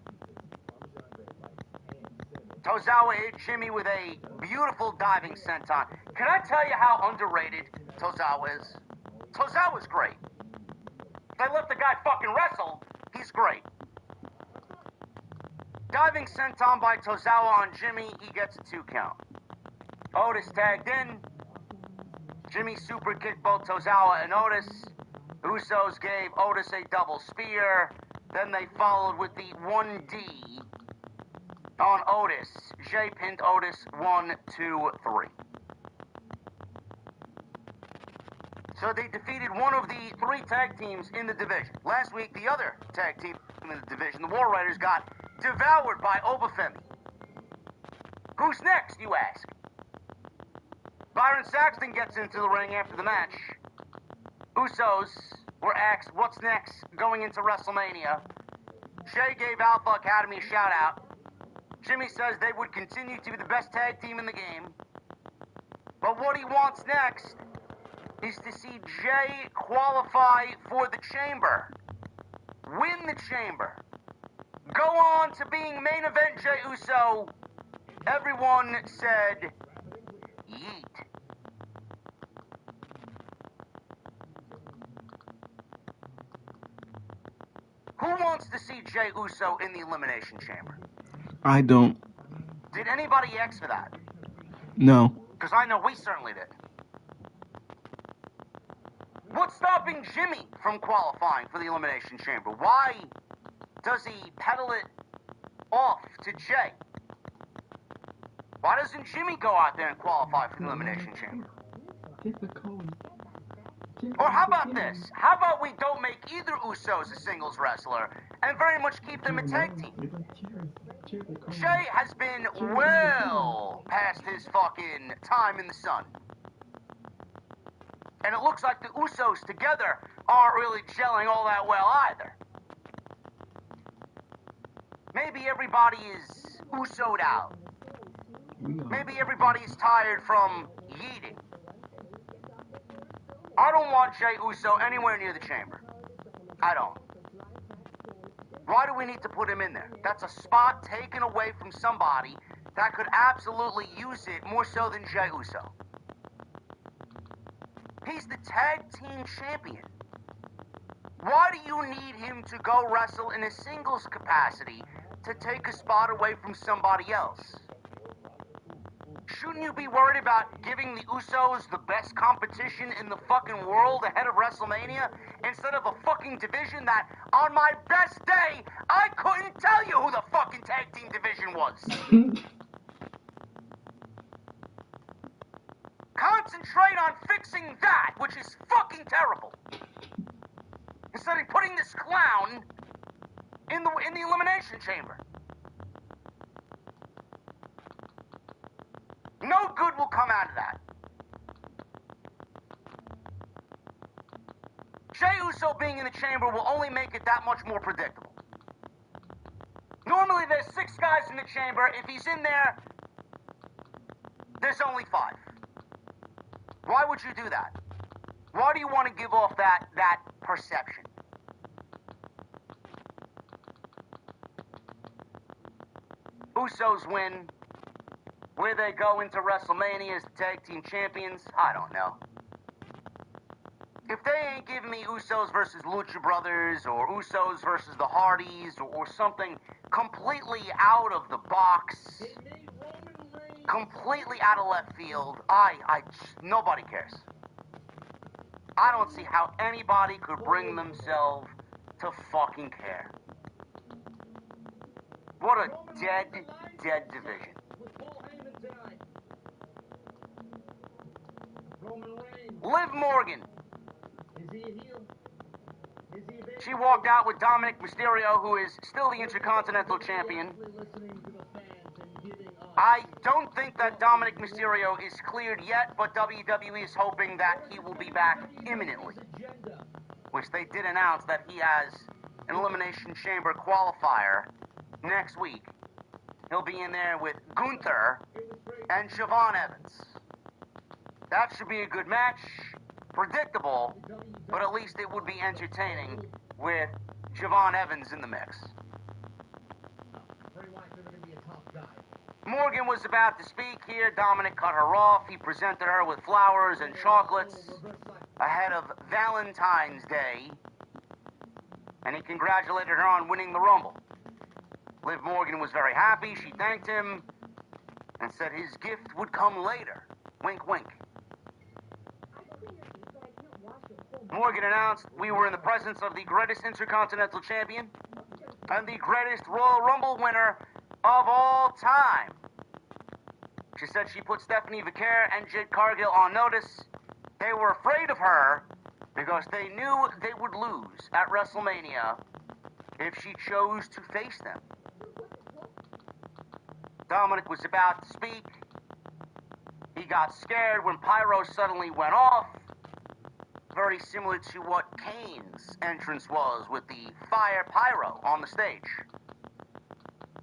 [SPEAKER 6] Tozawa hit Jimmy with a beautiful diving senton. Can I tell you how underrated Tozawa is? Tozawa's great. They let the guy fucking wrestle. He's great. Diving senton by Tozawa on Jimmy. He gets a 2 count. Otis tagged in. Jimmy super kicked both Tozawa and Otis. Usos gave Otis a double spear. Then they followed with the 1D on Otis. Jay pinned Otis 1, 2, 3. So they defeated one of the 3 tag teams in the division. Last week, the other tag team in the division, the War Raiders, got devoured by Obafemi. Who's next, you ask? Byron Saxton gets into the ring after the match. Usos were asked what's next going into WrestleMania. Jay gave Alpha Academy a shout out. Jimmy says they would continue to be the best tag team in the game. But what he wants next is to see Jay qualify for the Chamber. Win the Chamber. Go on to being main event Jey Uso. Everyone said, yeet. Who wants to see Jey Uso in the Elimination Chamber?
[SPEAKER 1] I don't.
[SPEAKER 6] Did anybody ask for that?
[SPEAKER 1] No.
[SPEAKER 6] Because I know we certainly did. What's stopping Jimmy from qualifying for the Elimination Chamber? Why does he peddle it off to Jay? Why doesn't Jimmy go out there and qualify for the Elimination Chamber? Or how about this? How about we don't make either Usos a singles wrestler and very much keep them a tag team? Jay has been well past his fucking time in the sun. And it looks like the Usos together aren't really gelling all that well either. Maybe everybody is Uso'd out. Maybe everybody is tired from yeeting. I don't want Jey Uso anywhere near the Chamber. I don't. Why do we need to put him in there? That's a spot taken away from somebody that could absolutely use it more so than Jey Uso. He's the tag team champion. Why do you need him to go wrestle in a singles capacity to take a spot away from somebody else? Shouldn't you be worried about giving the Usos the best competition in the fucking world ahead of WrestleMania instead of a fucking division that, on my best day, I couldn't tell you who the fucking tag team division was? Concentrate on fixing that, which is fucking terrible. Instead of putting this clown in the Elimination Chamber. No good will come out of that. chamber will only make it that much more predictable. Normally there's 6 guys in the chamber. If he's in there, there's only 5. Why would you do that? Why do you want to give off that perception? Usos win. Where they go into WrestleMania as the tag team champions, I don't know. If they ain't giving me Usos versus Lucha Brothers, or Usos versus the Hardys, or something completely out of the box, completely out of left field, nobody cares. I don't see how anybody could bring themselves to fucking care. What a dead division. Liv Morgan. She walked out with Dominic Mysterio, who is still the Intercontinental Champion. I don't think that Dominic Mysterio is cleared yet, but WWE is hoping that he will be back imminently. Which they did announce that he has an Elimination Chamber qualifier next week. He'll be in there with Gunther and Siobhan Evans. That should be a good match. Predictable, but at least it would be entertaining with Siobhan Evans in the mix. Morgan was about to speak here. Dominic cut her off. He presented her with flowers and chocolates ahead of Valentine's Day, and he congratulated her on winning the Rumble. Liv Morgan was very happy. She thanked him and said his gift would come later. Wink, wink. Morgan announced we were in the presence of the greatest Intercontinental Champion and the greatest Royal Rumble winner of all time. She said she put Stephanie Vaquer and Jade Cargill on notice. They were afraid of her because they knew they would lose at WrestleMania if she chose to face them. Dominic was about to speak. He got scared when Pyro suddenly went off. Very similar to what Kane's entrance was with the fire pyro on the stage.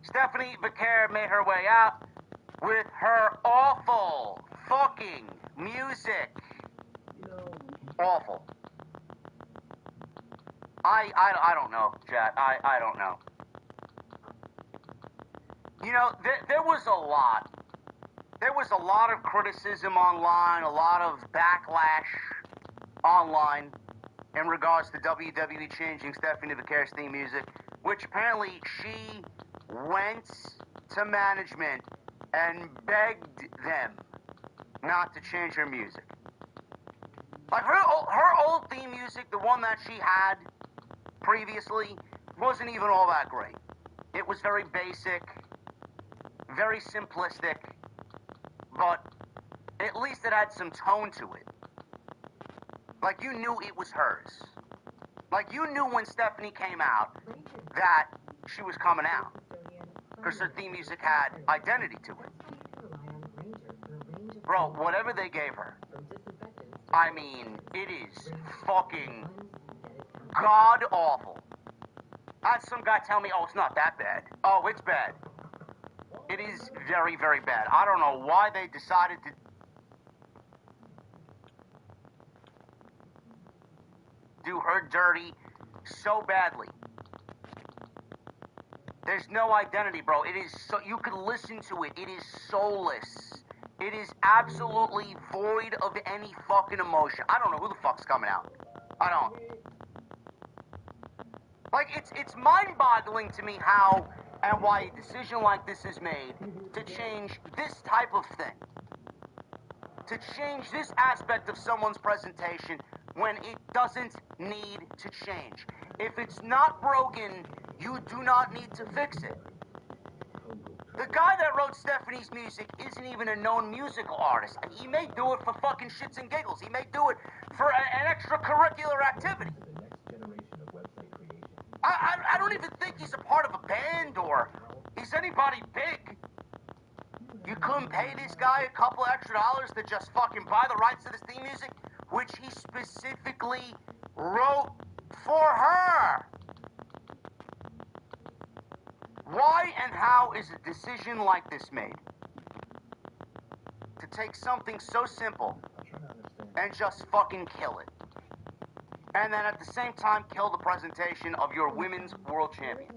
[SPEAKER 6] Stephanie Vaquer made her way out with her awful fucking music. Awful. I don't know, Chad. I don't know. You know, there was a lot. There was a lot of criticism online, a lot of backlash online in regards to WWE changing Stephanie Vaquer's theme music, which apparently she went to management and begged them not to change her music. Like her old theme music, the one that she had previously, wasn't even all that great. It was very basic, very simplistic, but at least it had some tone to it. Like, you knew it was hers. Like, you knew when Stephanie came out that she was coming out. Because her theme music had identity to it. Bro, whatever they gave her, I mean, it is fucking god-awful. I had some guy tell me, oh, it's not that bad. Oh, it's bad. It is very, very bad. I don't know why they decided to do her dirty so badly. There's no identity, bro. It is so, you can listen to it. It is soulless. It is absolutely void of any fucking emotion. I don't know who the fuck's coming out. I don't. Like, it's mind-boggling to me how and why a decision like this is made to change this type of thing. To change this aspect of someone's presentation when it doesn't need to change. If it's not broken, you do not need to fix it. The guy that wrote Stephanie's music isn't even a known musical artist. He may do it for fucking shits and giggles. He may do it for an extracurricular activity. I don't even think he's a part of a band or he's anybody big. You couldn't pay this guy a couple extra dollars to just fucking buy the rights to this theme music, which he specifically wrote for her. Why and how is a decision like this made? To take something so simple and just fucking kill it. And then at the same time kill the presentation of your women's world champion.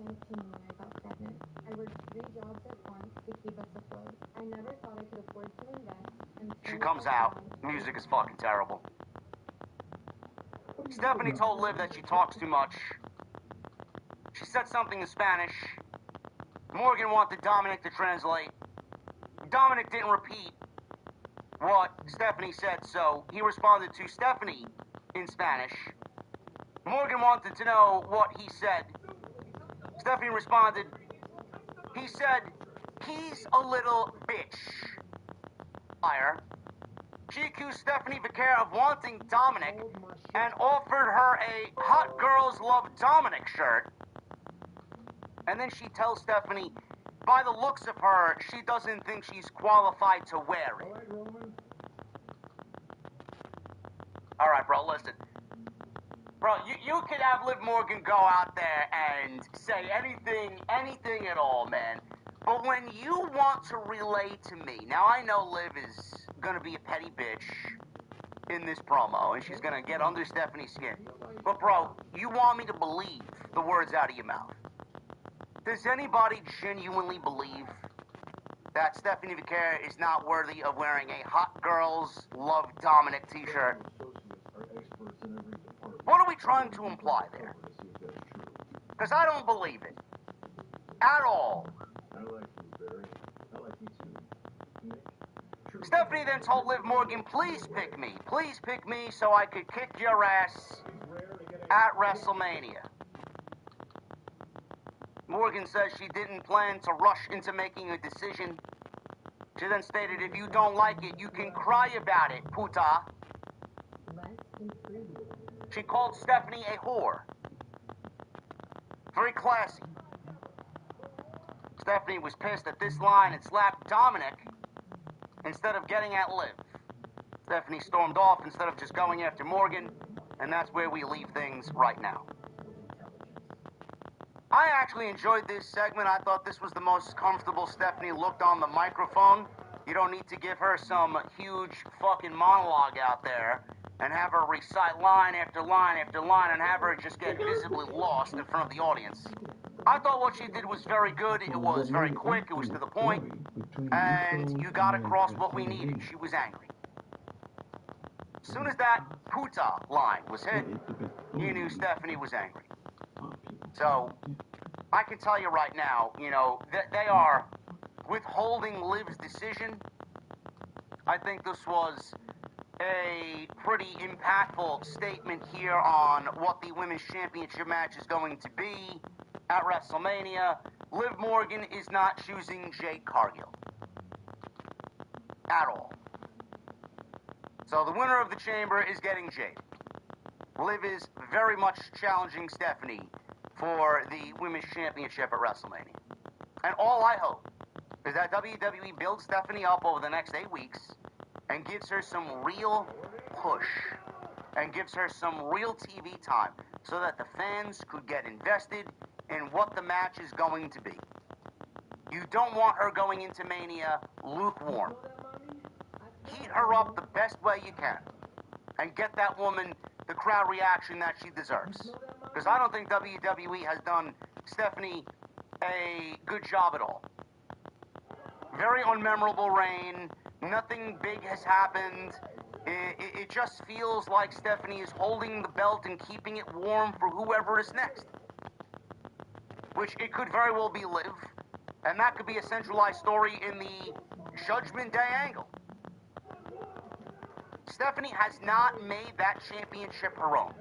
[SPEAKER 7] I worked 3 jobs at once to keep us afloat. I never thought I could afford to invest.
[SPEAKER 6] She comes out, music is fucking terrible. Stephanie told Liv that she talks too much. She said something in Spanish. Morgan wanted Dominic to translate. Dominic didn't repeat what Stephanie said, so he responded to Stephanie in Spanish. Morgan wanted to know what he said. Stephanie responded, he said, he's a little bitch. Liar. She accused Stephanie Vicaire of wanting Dominic and offered her a Hot Girls Love Dominic shirt. And then she tells Stephanie, by the looks of her, she doesn't think she's qualified to wear it. All right, bro, listen. Bro, you could have Liv Morgan go out there and say anything at all, man. But when you want to relay to me, now I know Liv is gonna be a petty bitch in this promo, and she's gonna get under Stephanie's skin. But bro, you want me to believe the words out of your mouth. Does anybody genuinely believe that Stephanie Vicaire is not worthy of wearing a Hot Girls Love Dominic t-shirt? What are we trying to imply there? Because I don't believe it. At all. Stephanie then told Liv Morgan, please pick me. Please pick me so I could kick your ass at WrestleMania. Morgan says she didn't plan to rush into making a decision. She then stated, if you don't like it, you can cry about it, puta. She called Stephanie a whore. Very classy. Stephanie was pissed at this line and slapped Dominic instead of getting at Liv. Stephanie stormed off instead of just going after Morgan, and that's where we leave things right now. I actually enjoyed this segment. I thought this was the most comfortable Stephanie looked on the microphone. You don't need to give her some huge fucking monologue out there and have her recite line after line after line and have her just get visibly lost in front of the audience. I thought what she did was very good. It was very quick. It was to the point. And you got across what we needed. She was angry. As soon as that puta line was hit, you knew Stephanie was angry. So, I can tell you right now, you know, that they are withholding Liv's decision. I think this was a pretty impactful statement here on what the Women's Championship match is going to be at WrestleMania. Liv Morgan is not choosing Jade Cargill. At all. So the winner of the Chamber is getting Jade. Liv is very much challenging Stephanie for the Women's Championship at WrestleMania. And all I hope is that WWE builds Stephanie up over the next 8 weeks and gives her some real push and gives her some real TV time so that the fans could get invested in what the match is going to be. You don't want her going into Mania lukewarm. Heat her up the best way you can and get that woman the crowd reaction that she deserves. Because I don't think WWE has done Stephanie a good job at all. Very unmemorable reign. Nothing big has happened. It just feels like Stephanie is holding the belt and keeping it warm for whoever is next. Which it could very well be Liv. And that could be a centralized story in the Judgment Day angle. Stephanie has not made that championship her own.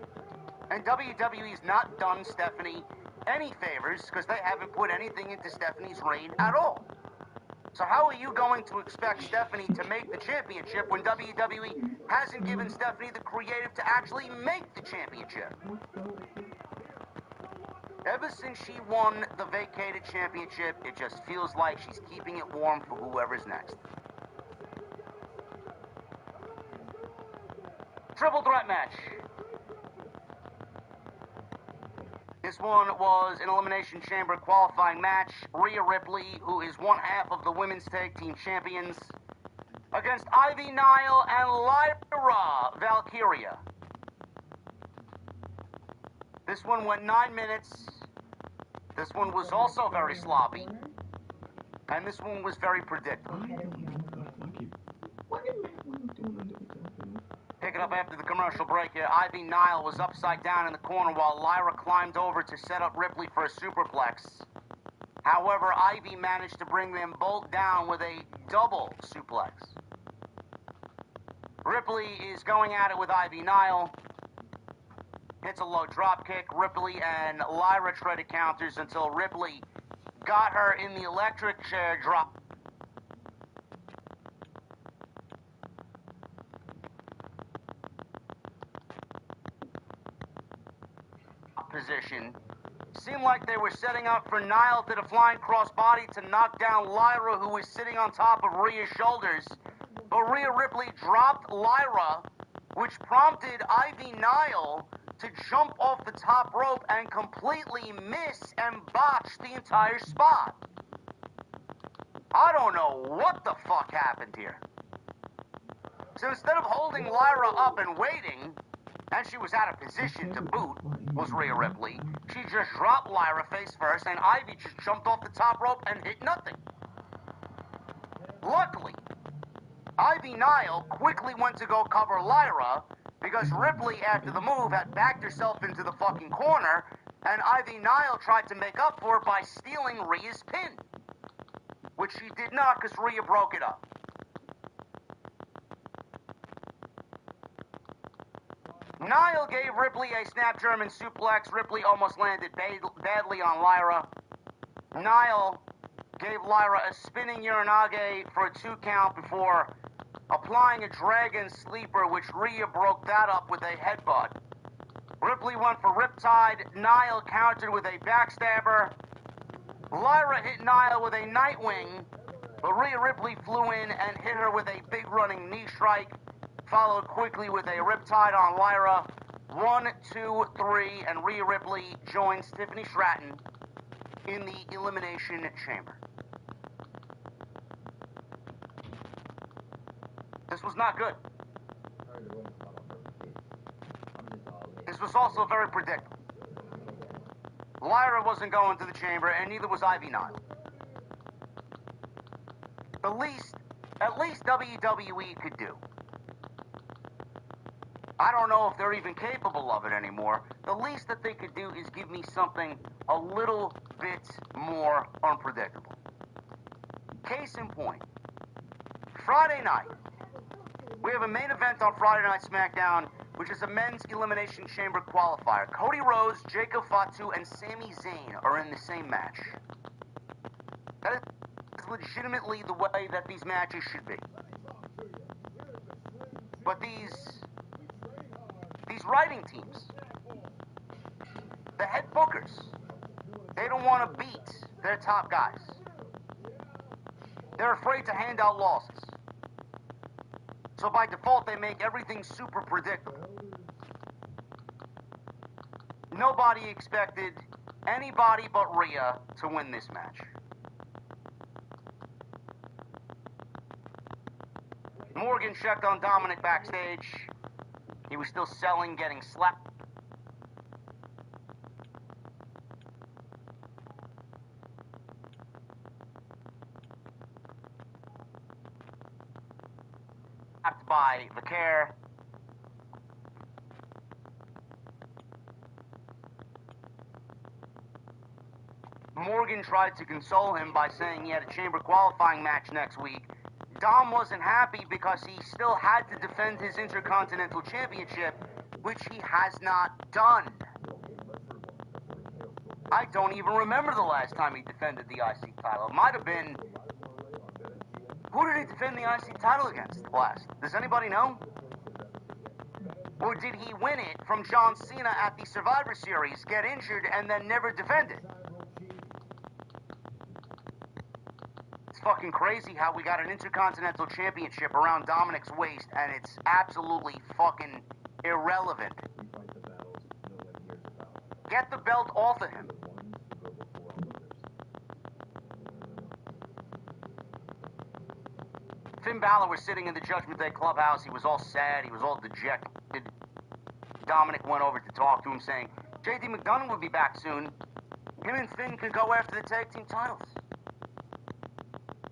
[SPEAKER 6] And WWE has not done Stephanie any favors because they haven't put anything into Stephanie's reign at all. So how are you going to expect Stephanie to make the championship when WWE hasn't given Stephanie the creative to actually make the championship? Ever since she won the vacated championship, it just feels like she's keeping it warm for whoever's next. Triple threat match. This one was an Elimination Chamber qualifying match. Rhea Ripley, who is one half of the Women's Tag Team Champions, against Ivy Nile and Lyra Valkyria. This one went 9 minutes. This one was also very sloppy. And this one was very predictable. Picking up after the commercial break here, Ivy Nile was upside down in the corner while Lyra climbed over to set up Ripley for a superplex. However, Ivy managed to bring them both down with a double suplex. Ripley is going at it with Ivy Nile. Hits a low drop kick. Ripley and Lyra traded counters until Ripley got her in the electric chair drop position. Seemed like they were setting up for Nile to the flying crossbody to knock down Lyra, who was sitting on top of Rhea's shoulders. But Rhea Ripley dropped Lyra, which prompted Ivy Nile to jump off the top rope and completely miss and botch the entire spot. I don't know what the fuck happened here. So instead of holding Lyra up and waiting, and she was out of position to boot, was Rhea Ripley, she just dropped Lyra face first, and Ivy just jumped off the top rope and hit nothing. Luckily, Ivy Nile quickly went to go cover Lyra, because Ripley, after the move, had backed herself into the fucking corner, and Ivy Nile tried to make up for it by stealing Rhea's pin, which she did not because Rhea broke it up. Nile gave Ripley a snap German suplex. Ripley almost landed badly on Lyra. Nile gave Lyra a spinning Uranage for a 2 count before applying a dragon sleeper, which Rhea broke that up with a headbutt. Ripley went for Riptide. Nile countered with a backstabber. Lyra hit Nile with a Nightwing, but Rhea Ripley flew in and hit her with a big running knee strike, followed quickly with a Riptide on Lyra. 1, 2, 3, and Rhea Ripley joins Tiffany Stratton in the Elimination Chamber. This was not good. This was also very predictable. Lyra wasn't going to the chamber, and neither was Ivy Nile. At least WWE could do. I don't know if they're even capable of it anymore. The least that they could do is give me something a little bit more unpredictable. Case in point, Friday night, we have a main event on Friday Night SmackDown, which is a men's Elimination Chamber qualifier. Cody Rhodes, Jacob Fatu, and Sami Zayn are in the same match. That is legitimately the way that these matches should be. But these writing teams, the head bookers, they don't want to beat their top guys. They're afraid to hand out losses. So by default, they make everything super predictable. Nobody expected anybody but Rhea to win this match. Morgan checked on Dominic backstage. He was still selling, getting slapped. By Vicaire. Morgan tried to console him by saying he had a chamber qualifying match next week. Dom wasn't happy because he still had to defend his Intercontinental Championship, which he has not done. I don't even remember the last time he defended the IC title. It might have been... Who did he defend the IC title against last? Does anybody know? Or did he win it from John Cena at the Survivor Series, get injured, and then never defend it? It's fucking crazy how we got an Intercontinental Championship around Dominic's waist, and it's absolutely fucking irrelevant. Get the belt off of him. Finn Balor was sitting in the Judgment Day clubhouse. He was all sad. He was all dejected. Dominic went over to talk to him, saying, J.D. McDonough will be back soon. Him and Finn can go after the tag team titles.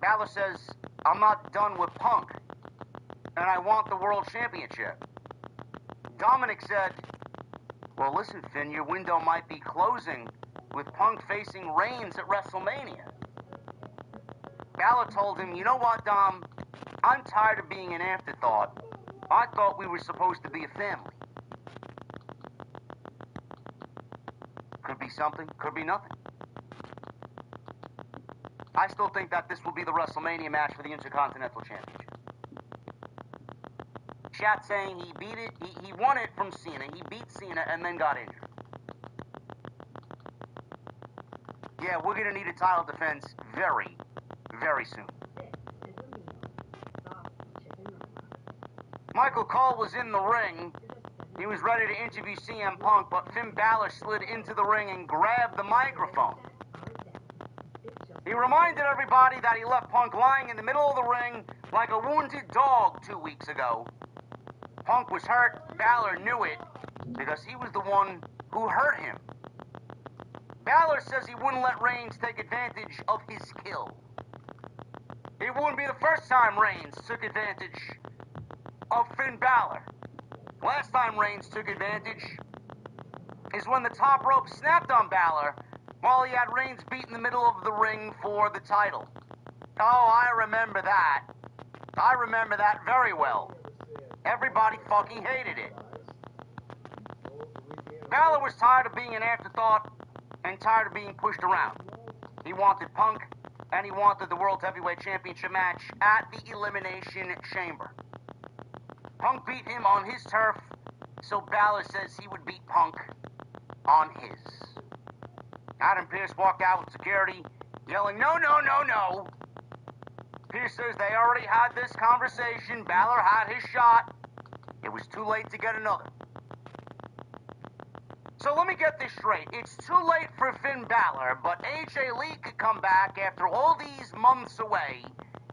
[SPEAKER 6] Balor says, I'm not done with Punk, and I want the world championship. Dominic said, well, listen, Finn, your window might be closing with Punk facing Reigns at WrestleMania. Balor told him, you know what, Dom? I'm tired of being an afterthought. I thought we were supposed to be a family. Could be something, could be nothing. I still think that this will be the WrestleMania match for the Intercontinental Championship. Chat saying he beat it, he won it from Cena. He beat Cena and then got injured. Yeah, we're gonna need a title defense very, very soon. Michael Cole was in the ring. He was ready to interview CM Punk, but Finn Balor slid into the ring and grabbed the microphone. He reminded everybody that he left Punk lying in the middle of the ring like a wounded dog 2 weeks ago. Punk was hurt. Balor knew it because he was the one who hurt him. Balor says he wouldn't let Reigns take advantage of his skill. It wouldn't be the first time Reigns took advantage of Finn Balor. Last time Reigns took advantage is when the top rope snapped on Balor while he had Reigns beat in the middle of the ring for the title. Oh, I remember that. I remember that very well. Everybody fucking hated it. Balor was tired of being an afterthought and tired of being pushed around. He wanted Punk, and he wanted the World Heavyweight Championship match at the Elimination Chamber. Punk beat him on his turf, so Balor says he would beat Punk on his. Adam Pearce walked out with security, yelling, no, no, no, no. Pearce says they already had this conversation. Balor had his shot. It was too late to get another. So let me get this straight. It's too late for Finn Balor, but AJ Lee could come back after all these months away,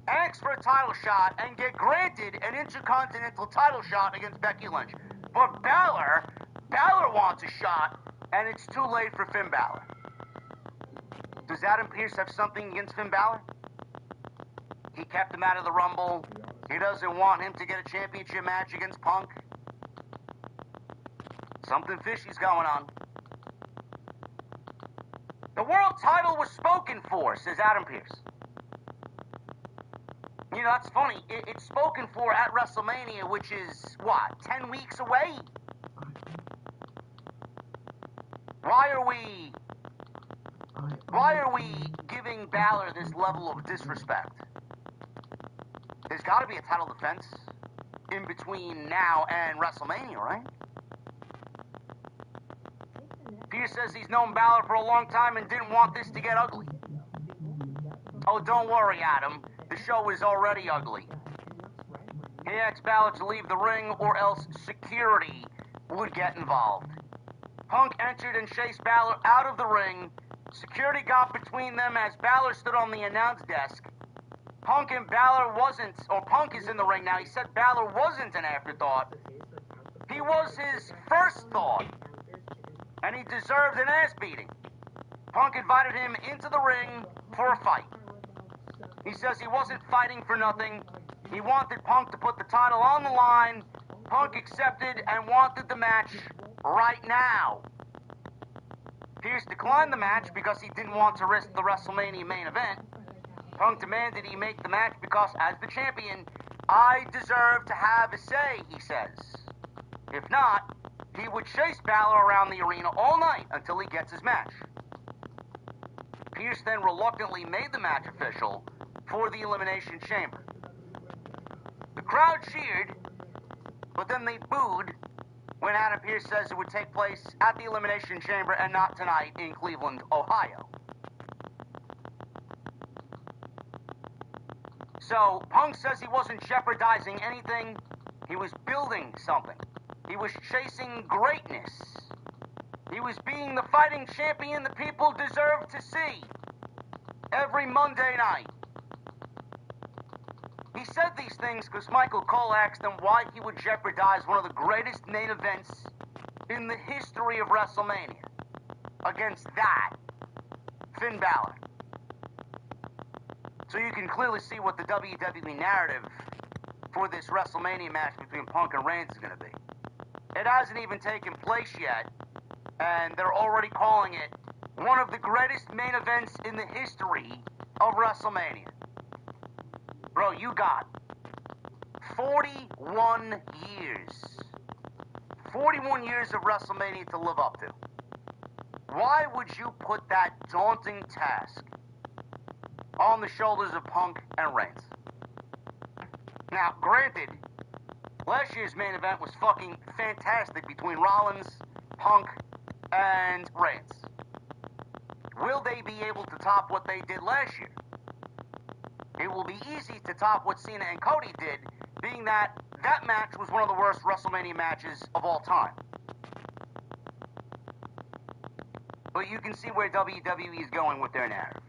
[SPEAKER 6] ask for a title shot, and get granted an Intercontinental title shot against Becky Lynch. But Balor wants a shot, and it's too late for Finn Balor. Does Adam Pearce have something against Finn Balor? He kept him out of the Rumble. He doesn't want him to get a championship match against Punk. Something fishy's going on. The world title was spoken for, says Adam Pearce. You know, that's funny. It's spoken for at WrestleMania, which is, what, 10 weeks away? Why are we giving Balor this level of disrespect? There's got to be a title defense in between now and WrestleMania, right? Pearce says he's known Balor for a long time and didn't want this to get ugly. Oh, don't worry, Adam. The show is already ugly. He asked Balor to leave the ring or else security would get involved. Punk entered and chased Balor out of the ring. Security got between them as Balor stood on the announce desk. Punk is in the ring now. He said Balor wasn't an afterthought. He was his first thought. And he deserved an ass beating. Punk invited him into the ring for a fight. He says he wasn't fighting for nothing. He wanted Punk to put the title on the line. Punk accepted and wanted the match right now. Pearce declined the match because he didn't want to risk the WrestleMania main event. Punk demanded he make the match because, as the champion, I deserve to have a say, he says. If not, he would chase Balor around the arena all night until he gets his match. Pearce then reluctantly made the match official for the Elimination Chamber. The crowd cheered, but then they booed when Adam Pearce says it would take place at the Elimination Chamber and not tonight in Cleveland, Ohio. So, Punk says he wasn't jeopardizing anything. He was building something. He was chasing greatness. He was being the fighting champion the people deserve to see every Monday night. He said these things because Michael Cole asked him why he would jeopardize one of the greatest main events in the history of WrestleMania against that Finn Balor. So you can clearly see what the WWE narrative for this WrestleMania match between Punk and Reigns is going to be. It hasn't even taken place yet, and they're already calling it one of the greatest main events in the history of WrestleMania. Bro, you got 41 years. 41 years of WrestleMania to live up to. Why would you put that daunting task on the shoulders of Punk and Reigns? Now, granted, last year's main event was fucking fantastic between Rollins, Punk, and Reigns. Will they be able to top what they did last year? It will be easy to top what Cena and Cody did, being that that match was one of the worst WrestleMania matches of all time. But you can see where WWE is going with their narrative.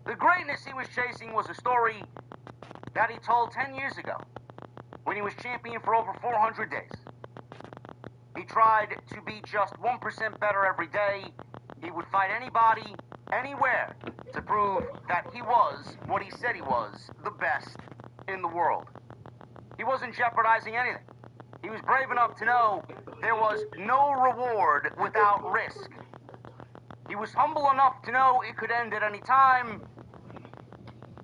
[SPEAKER 6] The greatness he was chasing was a story that he told 10 years ago, when he was champion for over 400 days. He tried to be just 1% better every day. He would fight anybody, anywhere, to prove that he was what he said he was, the best in the world. He wasn't jeopardizing anything. He was brave enough to know there was no reward without risk. He was humble enough to know it could end at any time,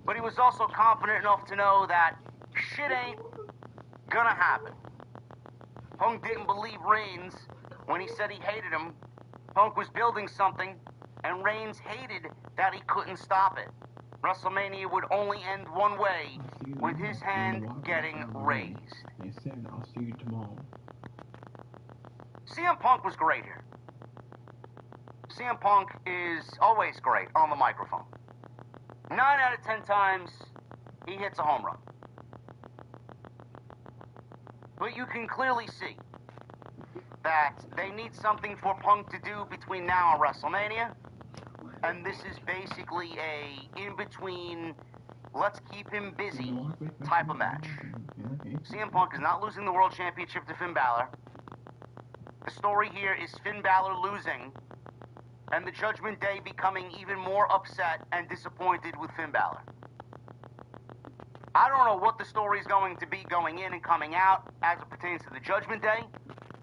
[SPEAKER 6] but he was also confident enough to know that shit ain't gonna happen. Punk didn't believe Reigns when he said he hated him. Punk was building something, and Reigns hated that he couldn't stop it. WrestleMania would only end one way, with his hand getting raised.
[SPEAKER 1] They said, I'll see you tomorrow.
[SPEAKER 6] CM Punk was great here. CM Punk is always great on the microphone. 9 out of 10 times, he hits a home run. But you can clearly see that they need something for Punk to do between now and WrestleMania. And this is basically a in-between, let's keep him busy type of match. CM Punk is not losing the World Championship to Finn Balor. The story here is Finn Balor losing, and the Judgment Day becoming even more upset and disappointed with Finn Balor. I don't know what the story is going to be going in and coming out as it pertains to the Judgment Day,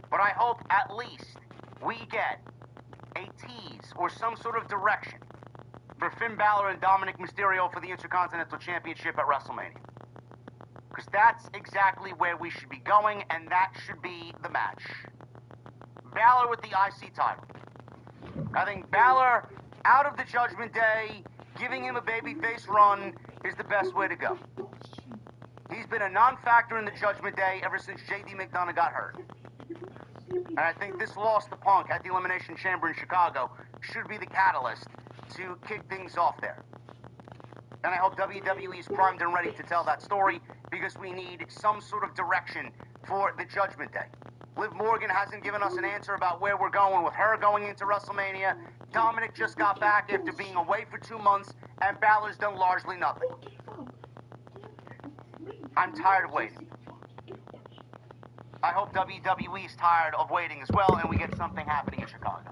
[SPEAKER 6] but I hope at least we get a tease or some sort of direction for Finn Balor and Dominic Mysterio for the Intercontinental Championship at WrestleMania. Because that's exactly where we should be going, and that should be the match. Balor with the IC title. I think Balor out of the Judgment Day, giving him a babyface run, is the best way to go. He's been a non-factor in the Judgment Day ever since JD McDonough got hurt. And I think this loss to Punk at the Elimination Chamber in Chicago should be the catalyst to kick things off there. And I hope WWE is primed and ready to tell that story, because we need some sort of direction for the Judgment Day. Liv Morgan hasn't given us an answer about where we're going with her going into WrestleMania. Dominic just got back after being away for 2 months, and Balor's done largely nothing. I'm tired of waiting. I hope WWE is tired of waiting as well, and we get something happening in Chicago.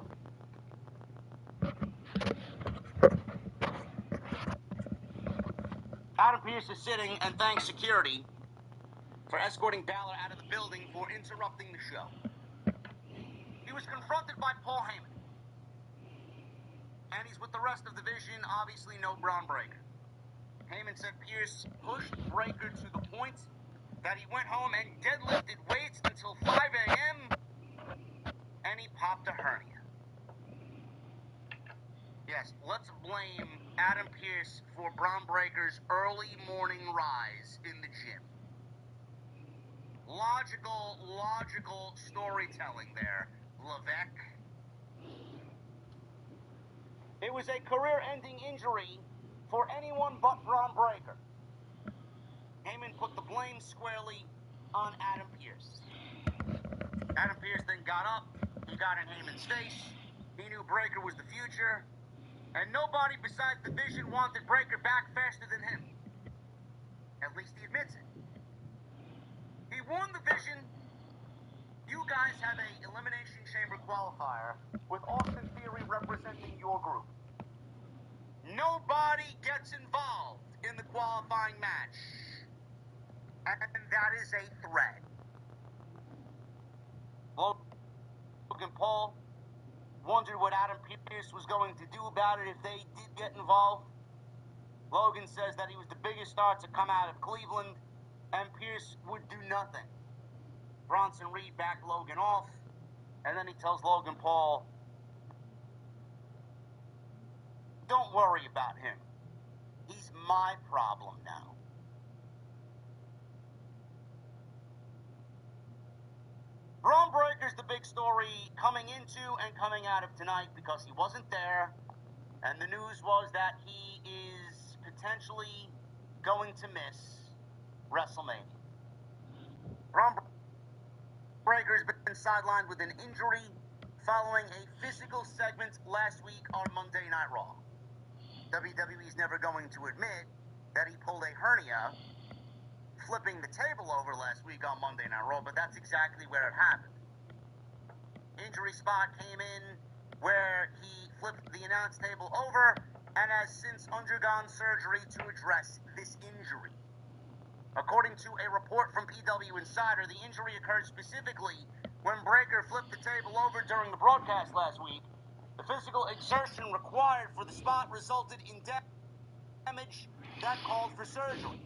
[SPEAKER 6] Adam Pearce is sitting and thanks security for escorting Balor out of the building for interrupting the show. He was confronted by Paul Heyman. And he's with the rest of the division, obviously no Bron Breakker. Heyman said Pearce pushed Breakker to the point that he went home and deadlifted weights until 5 a.m. and he popped a hernia. Yes, let's blame Adam Pearce for Bron Breakker's early morning rise in the gym. Logical storytelling there, Levesque. It was a career-ending injury for anyone but Bron Breakker. Heyman put the blame squarely on Adam Pearce. Adam Pearce then got up, he got in Heyman's face. He knew Breaker was the future. And nobody besides the Vision wanted Breaker back faster than him. At least he admits it. He won the Vision. You guys have a Elimination Chamber qualifier with Austin Theory representing your group. Nobody gets involved in the qualifying match. And that is a threat. Logan Paul wondered what Adam Pearce was going to do about it if they did get involved. Logan says that he was the biggest star to come out of Cleveland, and Pearce would do nothing. Bronson Reed backed Logan off, and then he tells Logan Paul, "Don't worry about him. He's my problem now." Bron Breaker's the big story coming into and coming out of tonight because he wasn't there, and the news was that he is potentially going to miss WrestleMania. Bron Breaker's been sidelined with an injury following a physical segment last week on Monday Night Raw. WWE's never going to admit that he pulled a hernia flipping the table over last week on Monday Night Raw, but that's exactly where it happened. Injury spot came in where he flipped the announce table over and has since undergone surgery to address this injury. According to a report from PW Insider, the injury occurred specifically when Breaker flipped the table over during the broadcast last week. The physical exertion required for the spot resulted in damage that called for surgery.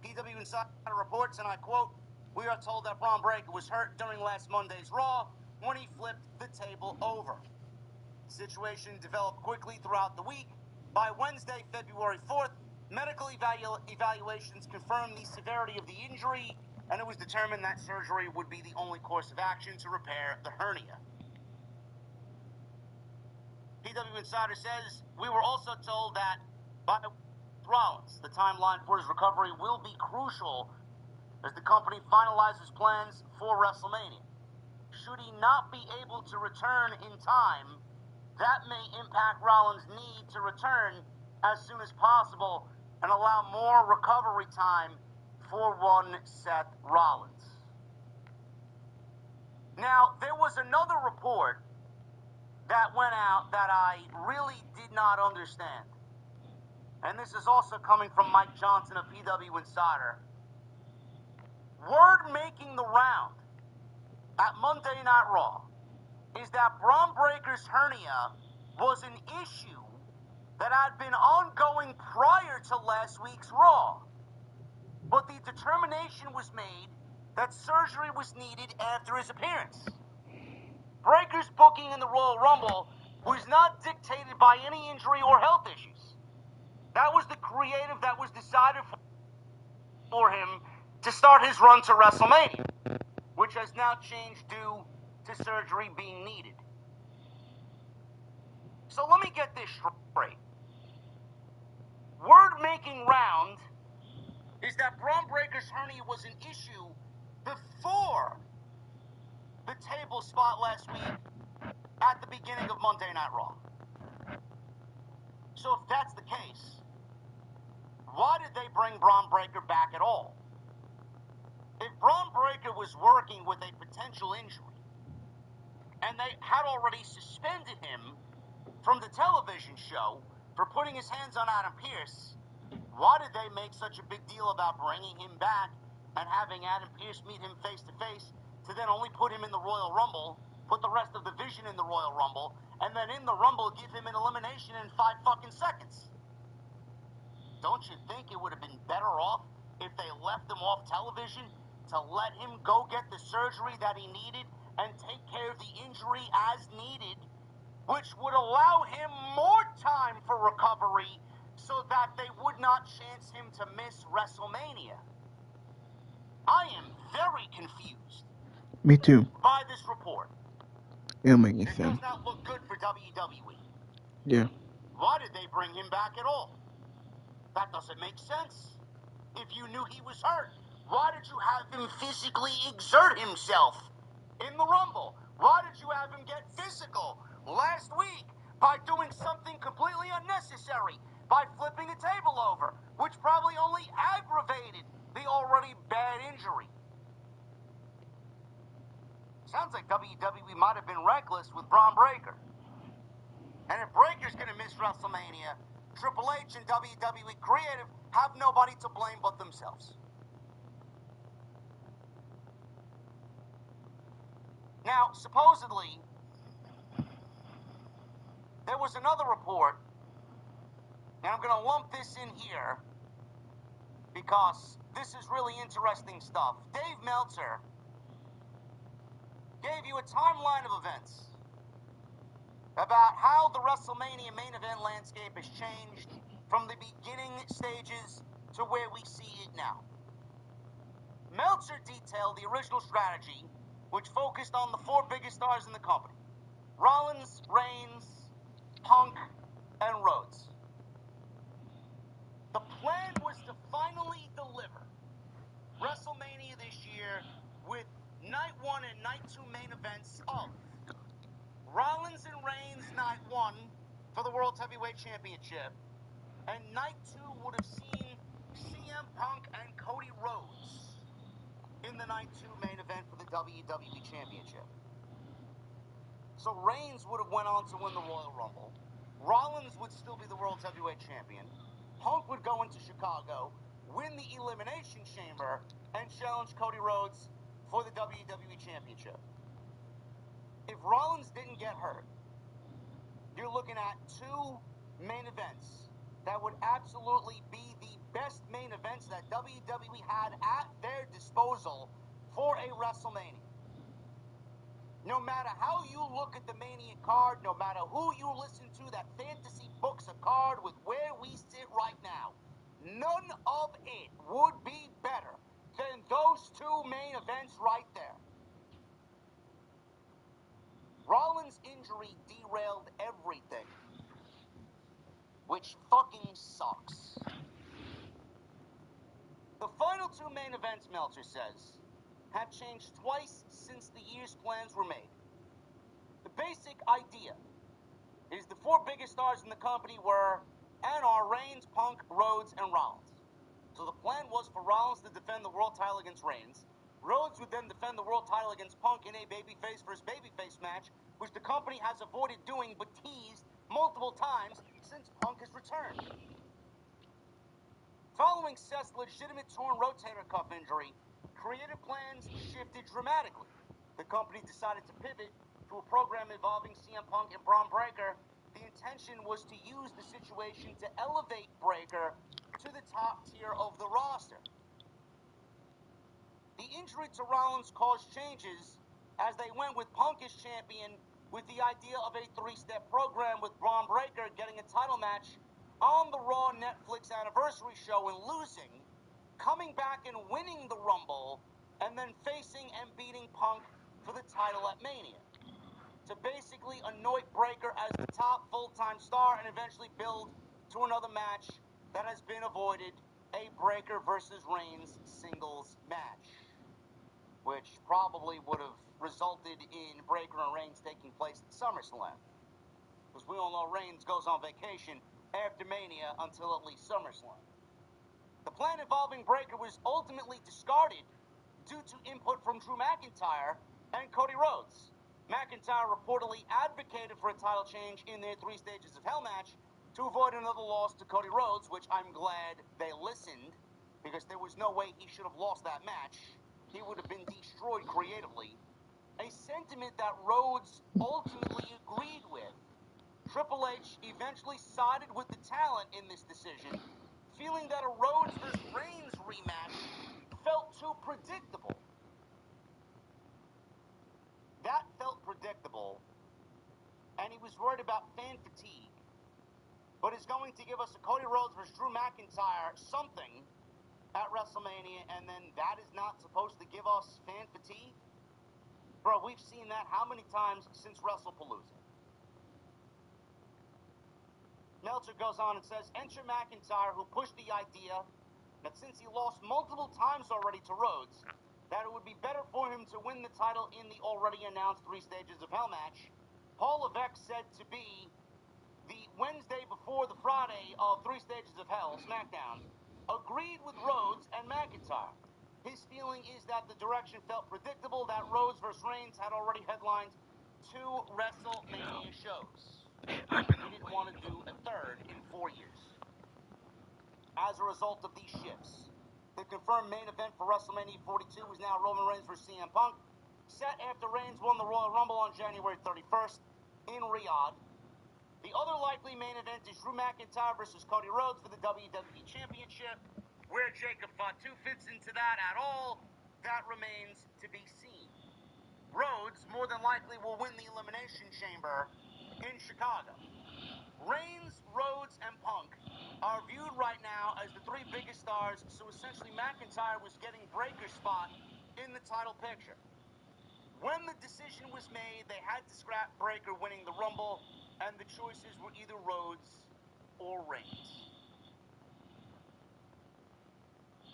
[SPEAKER 6] PW Insider reports, and I quote, "We are told that Bron Breakker was hurt during last Monday's Raw when he flipped the table over. The situation developed quickly throughout the week. By Wednesday, February 4th, medical evaluations confirmed the severity of the injury, and it was determined that surgery would be the only course of action to repair the hernia." PW Insider says, "We were also told that by Rollins, the timeline for his recovery will be crucial as the company finalizes plans for WrestleMania. Should he not be able to return in time, that may impact Rollins' need to return as soon as possible and allow more recovery time for one Seth Rollins." Now, there was another report that went out that I really did not understand. And this is also coming from Mike Johnson of PW Insider. Word making the round at Monday Night Raw is that Bron Breakker's hernia was an issue that had been ongoing prior to last week's Raw. But the determination was made that surgery was needed after his appearance. Breakker's booking in the Royal Rumble was not dictated by any injury or health issues. That was the creative that was decided for him to start his run to WrestleMania, which has now changed due to surgery being needed. So let me get this straight. Word making round is that Bron Breakker's hernia was an issue before the table spot last week at the beginning of Monday Night Raw. So if that's the case, why did they bring Bron Breakker back at all? If Bron Breakker was working with a potential injury, and they had already suspended him from the television show for putting his hands on Adam Pearce, why did they make such a big deal about bringing him back and having Adam Pearce meet him face to face to then only put him in the Royal Rumble, put the rest of the Vision in the Royal Rumble, and then in the Rumble give him an elimination in 5 fucking seconds? Don't you think it would have been better off if they left him off television to let him go get the surgery that he needed and take care of the injury as needed, which would allow him more time for recovery so that they would not chance him to miss WrestleMania? I am very confused.
[SPEAKER 1] Me too.
[SPEAKER 6] By this report.
[SPEAKER 1] It'll make you
[SPEAKER 6] It
[SPEAKER 1] sound.
[SPEAKER 6] does not look good for WWE.
[SPEAKER 1] Yeah.
[SPEAKER 6] Why did they bring him back at all? That doesn't make sense. If you knew he was hurt, why did you have him physically exert himself in the Rumble Why did you have him get physical last week by doing something completely unnecessary, by flipping a table over, which probably only aggravated the already bad injury? Sounds like WWE might have been reckless with Bron Breakker. And if Breaker's gonna miss WrestleMania, Triple H and WWE Creative have nobody to blame but themselves. Now, supposedly, there was another report, and I'm going to lump this in here because this is really interesting stuff. Dave Meltzer gave you a timeline of events about how the WrestleMania main event landscape has changed from the beginning stages to where we see it now. Meltzer detailed the original strategy, which focused on the four biggest stars in the company: Rollins, Reigns, Punk, and Rhodes. The plan was to finally deliver WrestleMania this year with Night 1 and Night 2 main events of Rollins and Reigns Night 1 for the World Heavyweight Championship, and Night 2 would have seen CM Punk and Cody Rhodes in the Night 2 main event for the WWE Championship. So Reigns would have went on to win the Royal Rumble. Rollins would still be the World Heavyweight Champion. Punk would go into Chicago, win the Elimination Chamber, and challenge Cody Rhodes for the WWE Championship. If Rollins didn't get hurt, you're looking at two main events that would absolutely be the best main events that WWE had at their disposal for a WrestleMania. No matter how you look at the Mania card, no matter who you listen to that fantasy books a card with where we sit right now, none of it would be better than those two main events right there. Rollins' injury derailed everything, which fucking sucks. The final two main events, Meltzer says, have changed twice since the year's plans were made. The basic idea is the four biggest stars in the company were and are Reigns, Punk, Rhodes, and Rollins. So the plan was for Rollins to defend the world title against Reigns. Rhodes would then defend the world title against Punk in a babyface versus babyface match, which the company has avoided doing but teased multiple times since Punk has returned. Following Seth's legitimate torn rotator cuff injury, creative plans shifted dramatically. The company decided to pivot to a program involving CM Punk and Bron Breakker. The intention was to use the situation to elevate Breakker to the top tier of the roster. The injury to Rollins caused changes as they went with Punk as champion, with the idea of a three-step program with Bron Breakker getting a title match on the Raw Netflix anniversary show and losing, coming back and winning the Rumble, and then facing and beating Punk for the title at Mania, to basically anoint Breakker as the top full-time star and eventually build to another match that has been avoided, a Breakker versus Reigns singles match, which probably would have resulted in Breakker and Reigns taking place at SummerSlam, because we all know Reigns goes on vacation after Mania until at least SummerSlam. The plan involving Breakker was ultimately discarded due to input from Drew McIntyre and Cody Rhodes. McIntyre reportedly advocated for a title change in their Three Stages of Hell match to avoid another loss to Cody Rhodes, which I'm glad they listened, because there was no way he should have lost that match. He would have been destroyed creatively. A sentiment that Rhodes ultimately agreed with. Triple H eventually sided with the talent in this decision, feeling that a Rhodes vs. Reigns rematch felt too predictable. That felt predictable, and he was worried about fan fatigue, but is going to give us a Cody Rhodes vs. Drew McIntyre something at WrestleMania, and then that is not supposed to give us fan fatigue? Bro, we've seen that how many times since WrestlePalooza? Meltzer goes on and says, enter McIntyre, who pushed the idea that since he lost multiple times already to Rhodes, that it would be better for him to win the title in the already announced 3 Stages of Hell match. Paul Levesque said to be the Wednesday before the Friday of 3 Stages of Hell, SmackDown, agreed with Rhodes and McIntyre. His feeling is that the direction felt predictable, that Rhodes vs. Reigns had already headlined 2 WrestleMania shows. He didn't want to do a third in 4 years. As a result of these shifts, the confirmed main event for WrestleMania 42 is now Roman Reigns vs. CM Punk, set after Reigns won the Royal Rumble on January 31st in Riyadh. The other likely main event is Drew McIntyre versus Cody Rhodes for the WWE Championship. Where Jacob Fatu fits into that at all, that remains to be seen. Rhodes more than likely will win the Elimination Chamber in Chicago. Reigns, Rhodes, and Punk are viewed right now as the 3 biggest stars, so essentially McIntyre was getting Breaker's spot in the title picture. When the decision was made, they had to scrap Breaker winning the Rumble, and the choices were either Rhodes or Reigns.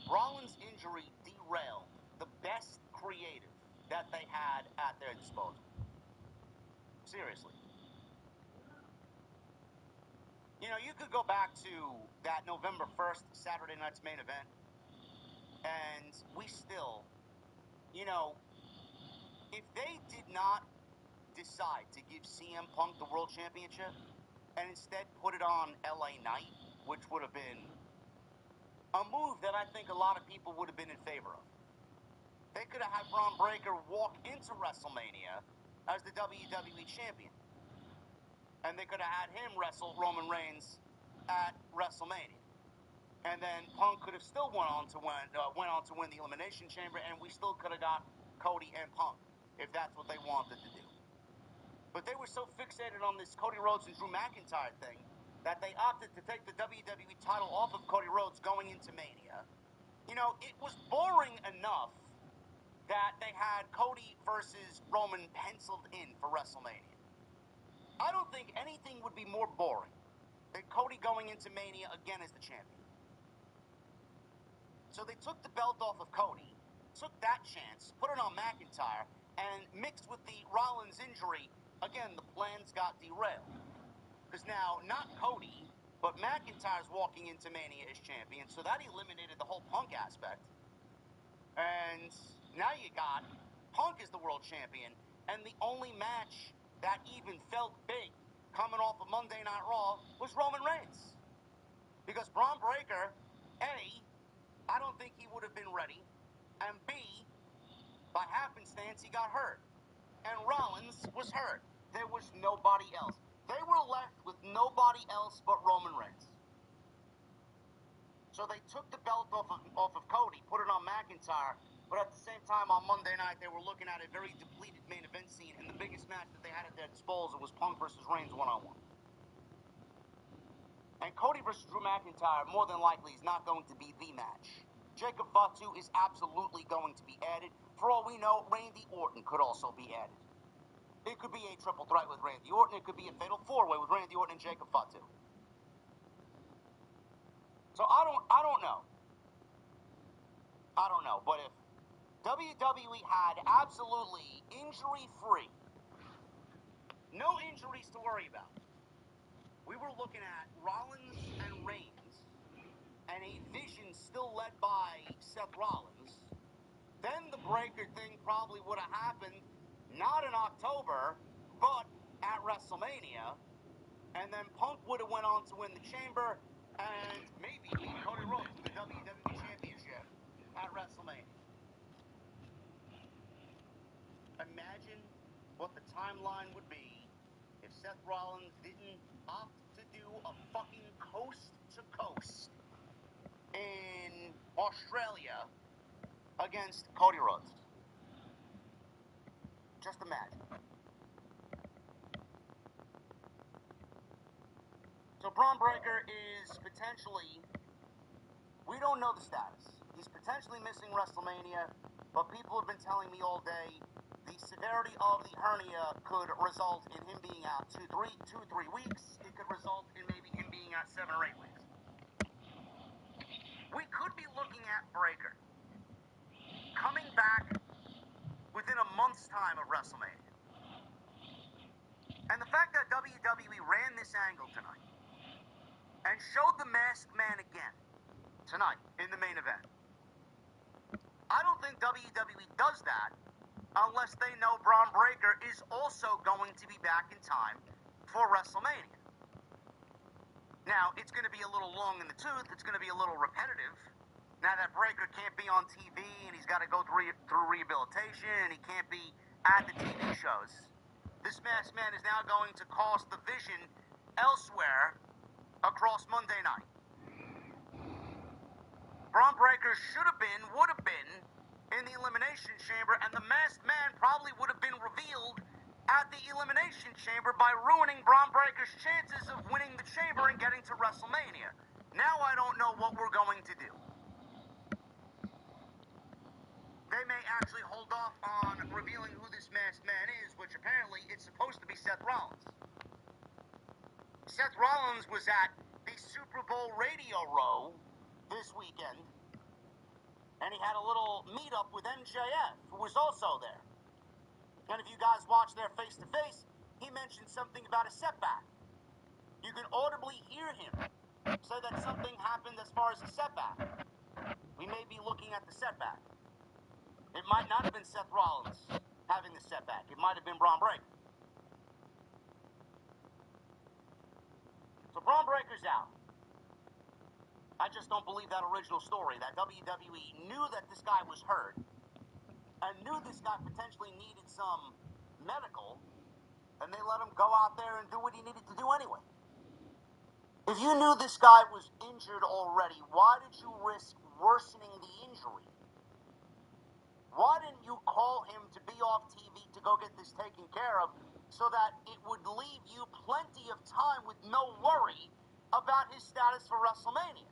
[SPEAKER 6] Rollins' injury derailed the best creative that they had at their disposal. Seriously. You know, you could go back to that November 1st, Saturday night's main event, and we still, you know, if they did not decide to give CM Punk the World Championship and instead put it on LA Knight, which would have been a move that I think a lot of people would have been in favor of. They could have had Bron Breakker walk into WrestleMania as the WWE Champion. And they could have had him wrestle Roman Reigns at WrestleMania. And then Punk could have still went on to win the Elimination Chamber, and we still could have got Cody and Punk, if that's what they wanted to do. But they were so fixated on this Cody Rhodes and Drew McIntyre thing that they opted to take the WWE title off of Cody Rhodes going into Mania. You know, it was boring enough that they had Cody versus Roman penciled in for WrestleMania. I don't think anything would be more boring than Cody going into Mania again as the champion. So they took the belt off of Cody, took that chance, put it on McIntyre, and mixed with the Rollins injury, again, the plans got derailed. Because now, not Cody, but McIntyre's walking into Mania as champion, so that eliminated the whole Punk aspect. And now you got Punk as the world champion, and the only match that even felt big coming off of Monday Night Raw was Roman Reigns. Because Bron Breakker, A, I don't think he would have been ready, and B, by happenstance, he got hurt. And Rollins was hurt. There was nobody else. They were left with nobody else but Roman Reigns. So they took the belt off of Cody, put it on McIntyre, but at the same time on Monday night they were looking at a very depleted main event scene, and the biggest match that they had at their disposal was Punk versus Reigns one-on-one. And Cody versus Drew McIntyre more than likely is not going to be the match. Jacob Fatu is absolutely going to be added. For all we know, Randy Orton could also be added. It could be a triple threat with Randy Orton. It could be a fatal 4-way with Randy Orton and Jacob Fatu. So I don't know. I don't know. But if WWE had absolutely injury-free, no injuries to worry about, we were looking at Rollins and Reigns and a vision still led by Seth Rollins, then the Breaker thing probably would have happened not in October, but at WrestleMania, and then Punk would have went on to win the Chamber and maybe beat Cody Rhodes for the WWE Championship at WrestleMania. Imagine what the timeline would be if Seth Rollins didn't opt to do a fucking coast-to-coast in Australia against Cody Rhodes. Just imagine. So Bron Breakker is potentially, we don't know the status. He's potentially missing WrestleMania, but people have been telling me all day the severity of the hernia could result in him being out 2-3 weeks. It could result in maybe him being out 7 or 8 weeks. We could be looking at Breakker coming back angle tonight and showed the Masked Man again tonight in the main event. I don't think WWE does that unless they know Bron Breakker is also going to be back in time for WrestleMania. Now, it's going to be a little long in the tooth. It's going to be a little repetitive. Now that Breakker can't be on TV and he's got to go through rehabilitation and he can't be at the TV shows, this Masked Man is now going to cost the vision elsewhere across Monday night. Bron Breakker would have been in the Elimination Chamber, and the Masked Man probably would have been revealed at the Elimination Chamber by ruining Bron Breakker's chances of winning the Chamber and getting to WrestleMania. Now I don't know what we're going to do. They may actually hold off on revealing who this Masked Man is, which apparently it's supposed to be Seth Rollins. Seth Rollins was at the Super Bowl Radio Row this weekend, and he had a little meet-up with MJF, who was also there. And if you guys watch their face-to-face, he mentioned something about a setback. You can audibly hear him say that something happened as far as a setback. We may be looking at the setback. It might not have been Seth Rollins having the setback. It might have been Bron Breakker. So Bron Breakker's out. I just don't believe that original story, that WWE knew that this guy was hurt and knew this guy potentially needed some medical, and they let him go out there and do what he needed to do anyway. If you knew this guy was injured already, why did you risk worsening the injury? Why didn't you call him to be off TV to go get this taken care of so that it would leave you plenty of time with no worry about his status for WrestleMania?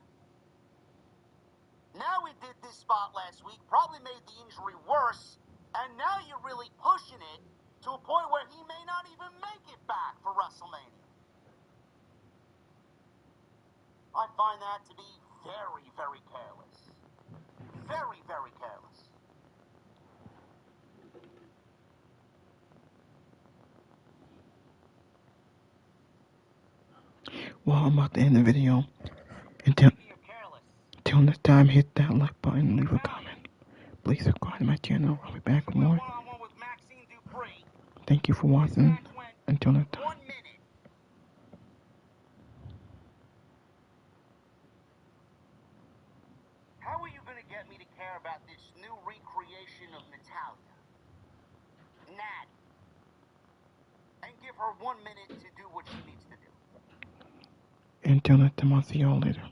[SPEAKER 6] Now we did this spot last week, probably made the injury worse, and now you're really pushing it to a point where he may not even make it back for WrestleMania. I find that to be very, very careless. Very, very careless.
[SPEAKER 1] Well, I'm about to end the video. Until next time, hit that like button, leave a comment. Please subscribe to my channel. I'll be back with more. Thank you for watching. Until next time.
[SPEAKER 6] How are you going to get me to care about this new recreation of Natalia? Natty. And give her 1 minute to do what she needs to do.
[SPEAKER 1] Until next time, I'll see y'all later.